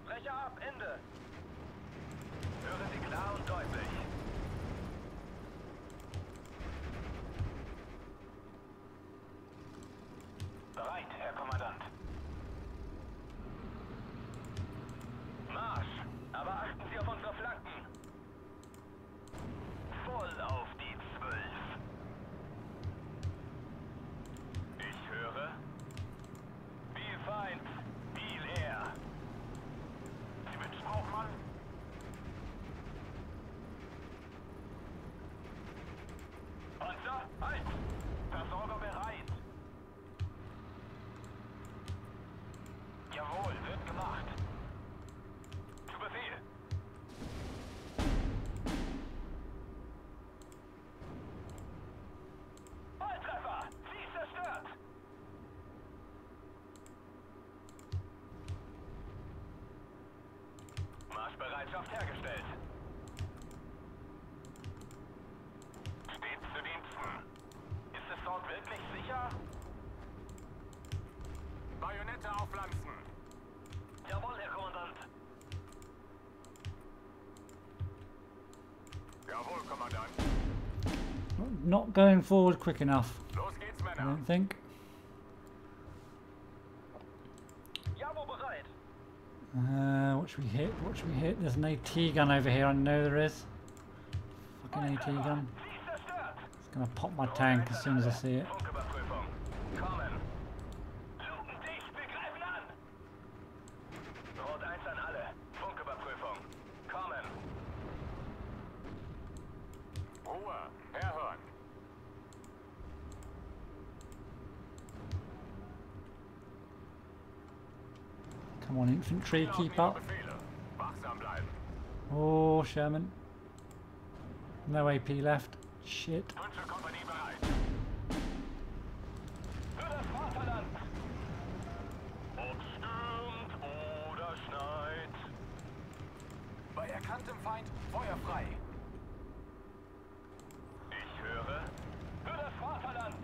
Brecher ab, Ende. Hören Sie klar und deutlich. Bereit, Herr Kommandant. Marsch, aber achten Sie auf unsere Flanken. Voll auf die 12. Ich höre. Viel Feind, viel Air. Sie mit Strauchmann. Panzer, halt! Versorger bereit. Jawohl, wird gemacht. Zu Befehl. Volltreffer! Sie ist zerstört! Marschbereitschaft hergestellt. Stets zu Diensten. Ist es dort wirklich sicher? Bajonette aufpflanzen. Jawohl, Herr Kommandant. Jawohl, Kommandant. Not going forward quick enough, Los geht's, I Männer. don't think. Javo bereit. What should we hit? What should we hit? There's an AT gun over here, I know there is. Fucking AT gun. Sie ist zerstört. It's gonna pop my tank as soon as I see it. Funküberprüfung. Kommen. Luken dicht, wir greifen an. Rot 1 an alle. Funküberprüfung. Kommen. Ruhe. Herhören. Come on, infantry, keep up. Befehle. Wachsam bleiben. Oh, Sherman. No AP left. Shit. Wünschelkompanie bereit. Für das Vaterland. Ob stürmt oder schneit. Bei erkanntem Feind Feuer frei. Ich höre. Für das Vaterland.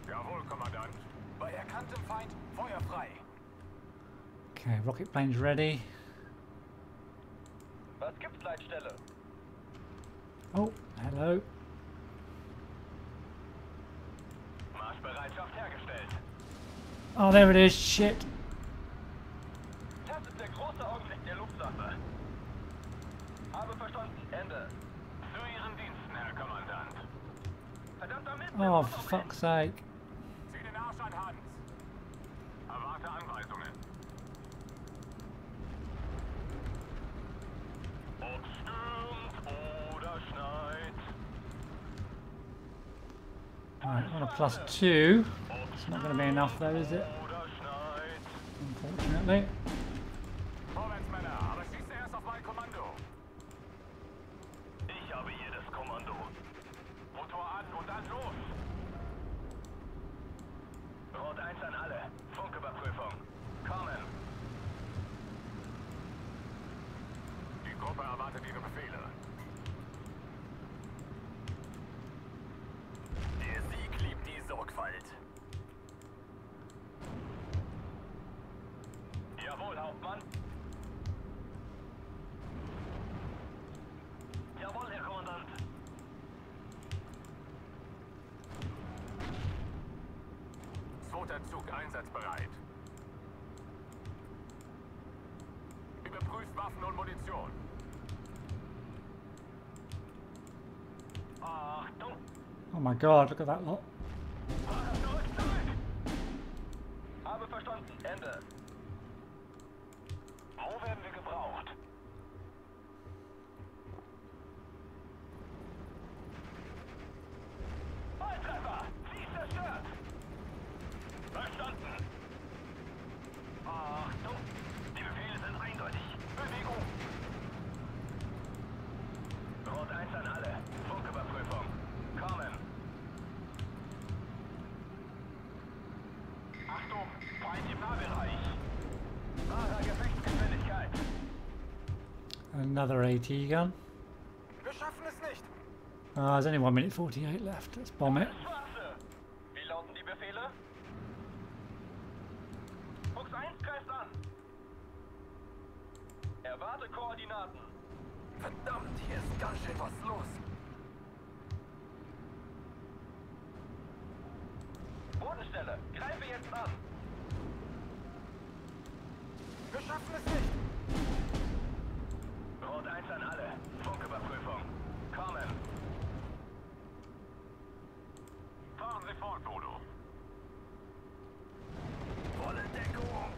Jawohl, Kommandant. Bei erkanntem Feind Feuer frei. Okay, rocket plane's ready. Was gibt's, Leitstelle? Oh, hello. Marschbereitschaft hergestellt. Oh, there it is. Shit. Das ist der große Augenblick der Luftwaffe. Habe verstanden. Ende. Zu Ihren Diensten, Herr Kommandant. Verdammter Mist. Oh, for fuck's sake. Zieh den Arsch an, Hans. Erwarte Anweisungen. Ob stürmt oder schneit. Right, on a +2. It's not going to be enough though, is it? Oder schneit. Unfortunately. Vorwärts, Männer, aber schießt erst auf mein Kommando. Ich habe hier das Kommando. Motor an und dann los. Rot 1 an alle. Funküberprüfung. Kommen. Die Gruppe erwartet Ihre Befehle. Der Sieg liebt die Sorgfalt. Jawohl, Hauptmann. Jawohl, Herr Kommandant. Zweiter Zug einsatzbereit. Überprüft Waffen und Munition. Achtung. Oh my god, look at that lot. Zurück, zurück. Habe verstanden. Ende. Wo werden wir gebraucht? Volltreffer! Sie ist zerstört! Verstanden! Achtung! Die Befehle sind eindeutig. Bewegung! Rot 1 an alle. Funküberprüfung. Kommen. Achtung! Feind im Nahbereich. Wahrer Gefechtsgeschwindigkeit. Another AT gun. Wir schaffen es nicht. There's only 1 minute 48 left. Let's bomb it. Wie lauten die Befehle? Fuchs 1 greift an. Erwarte Koordinaten. Verdammt, hier ist ganz schön was los. Bodenstelle, greife jetzt an. Wir schaffen es nicht. Rot 1 an alle. Funküberprüfung. Kommen. Fahren Sie fort, Bodo. Volle Deckung.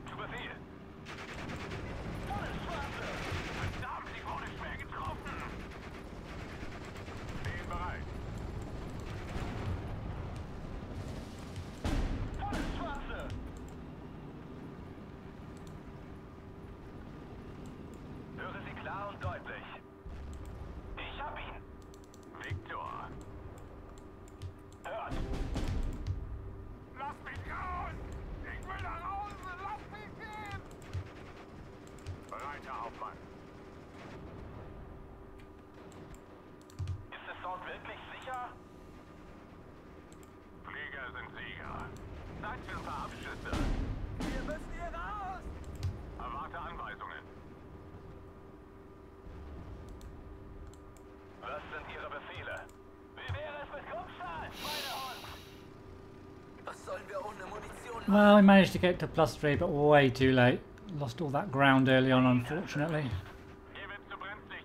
Zu Befehl. Volle Schwarze. Verdammt, ich wurde schwer getroffen. Stehen bereit. Volle Schwarze. Höre Sie klar und deutlich. Ich hab ihn. Victor. Hört. Lass mich raus! Ich will nach Hause! Lass mich gehen! Bereiter Hauptmann. Ist es dort wirklich sicher? Flieger sind sicher. Zeit für ein paar Abschüsse. Wir müssen hier raus! Erwarte Anweisungen. Was sind Ihre Befehle? Wie wäre es mit Kopfstahl, Schweinehund? Was sollen wir ohne Munition machen? Well, we managed to get to +3, but way too late. Lost all that ground early on, unfortunately. Hier wird zu brenzlig.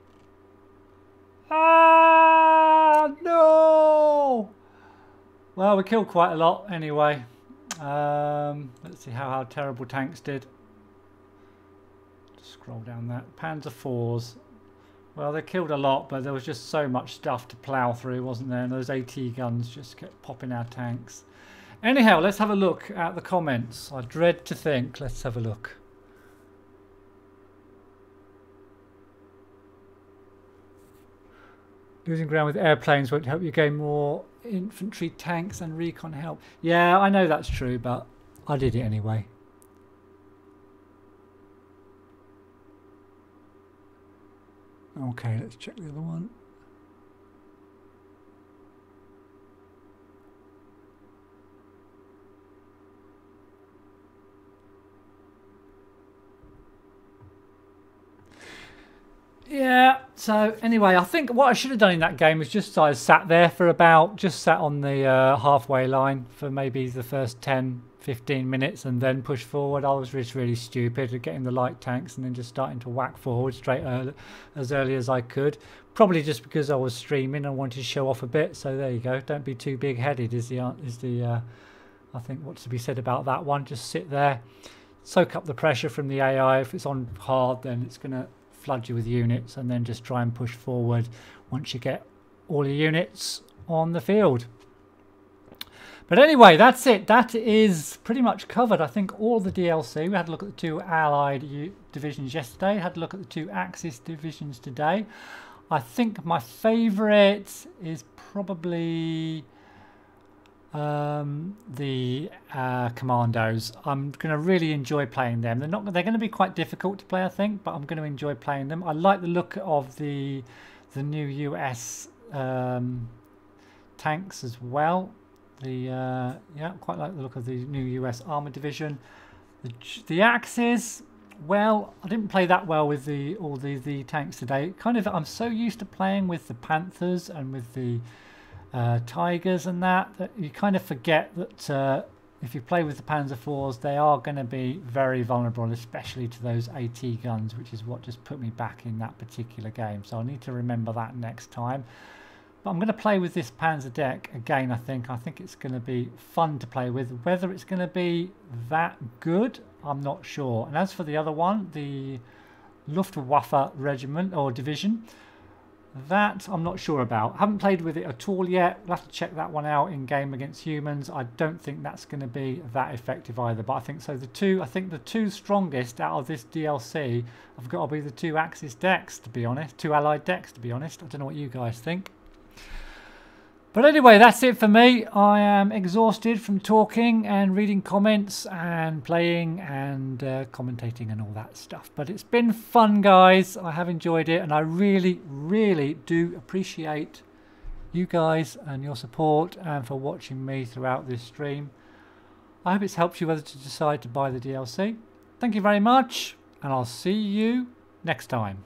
Ah, no! Well, we killed quite a lot anyway. Let's see how terrible tanks did. Just scroll down that. Panzer IVs. Well, they killed a lot, but there was just so much stuff to plough through, wasn't there? And those AT guns just kept popping our tanks. Anyhow, let's have a look at the comments. I dread to think. Let's have a look. Losing ground with airplanes won't help you gain more infantry, tanks and recon help. Yeah, I know that's true, but I did it anyway. Okay, let's check the other one. Yeah, so anyway, I think what I should have done in that game was just I sat there for about, just sat on the halfway line for maybe the first 10-15 minutes and then push forward. I was just really stupid at getting the light tanks and then just starting to whack forward straight as early as I could. Probably just because I was streaming and wanted to show off a bit. So there you go. Don't be too big-headed is the I think what's to be said about that one. Just sit there, soak up the pressure from the AI. If it's on hard, then it's going to flood you with units, and then just try and push forward once you get all your units on the field. But anyway, that's it. That is pretty much covered. I think all the DLC. We had a look at the 2 Allied divisions yesterday. Had a look at the 2 Axis divisions today. I think my favourite is probably the Commandos. I'm going to really enjoy playing them. They're going to be quite difficult to play, I think, but I'm going to enjoy playing them. I like the look of the new US tanks as well. Yeah, quite like the look of the new US Armored Division. The Axis, well, I didn't play that well with all the tanks today. Kind of, I'm so used to playing with the Panthers and with the Tigers and that you kind of forget that if you play with the Panzer IVs, they are going to be very vulnerable, especially to those AT guns, which is what just put me back in that particular game. So I need to remember that next time. But I'm going to play with this Panzer deck again. I think it's going to be fun to play with. Whether it's going to be that good, I'm not sure. And as for the other one, the Luftwaffe regiment or division, That I'm not sure about. I haven't played with it at all yet. We'll have to check that one out in game against humans. I don't think that's going to be that effective either. But I think so. The two strongest out of this DLC have got to be the 2 Axis decks, to be honest. 2 allied decks, to be honest. I don't know what you guys think. But anyway, that's it for me. I am exhausted from talking and reading comments and playing and commentating and all that stuff. But it's been fun, guys. I have enjoyed it, and I really, really do appreciate you guys and your support and for watching me throughout this stream. I hope it's helped you whether to decide to buy the DLC. Thank you very much, and I'll see you next time.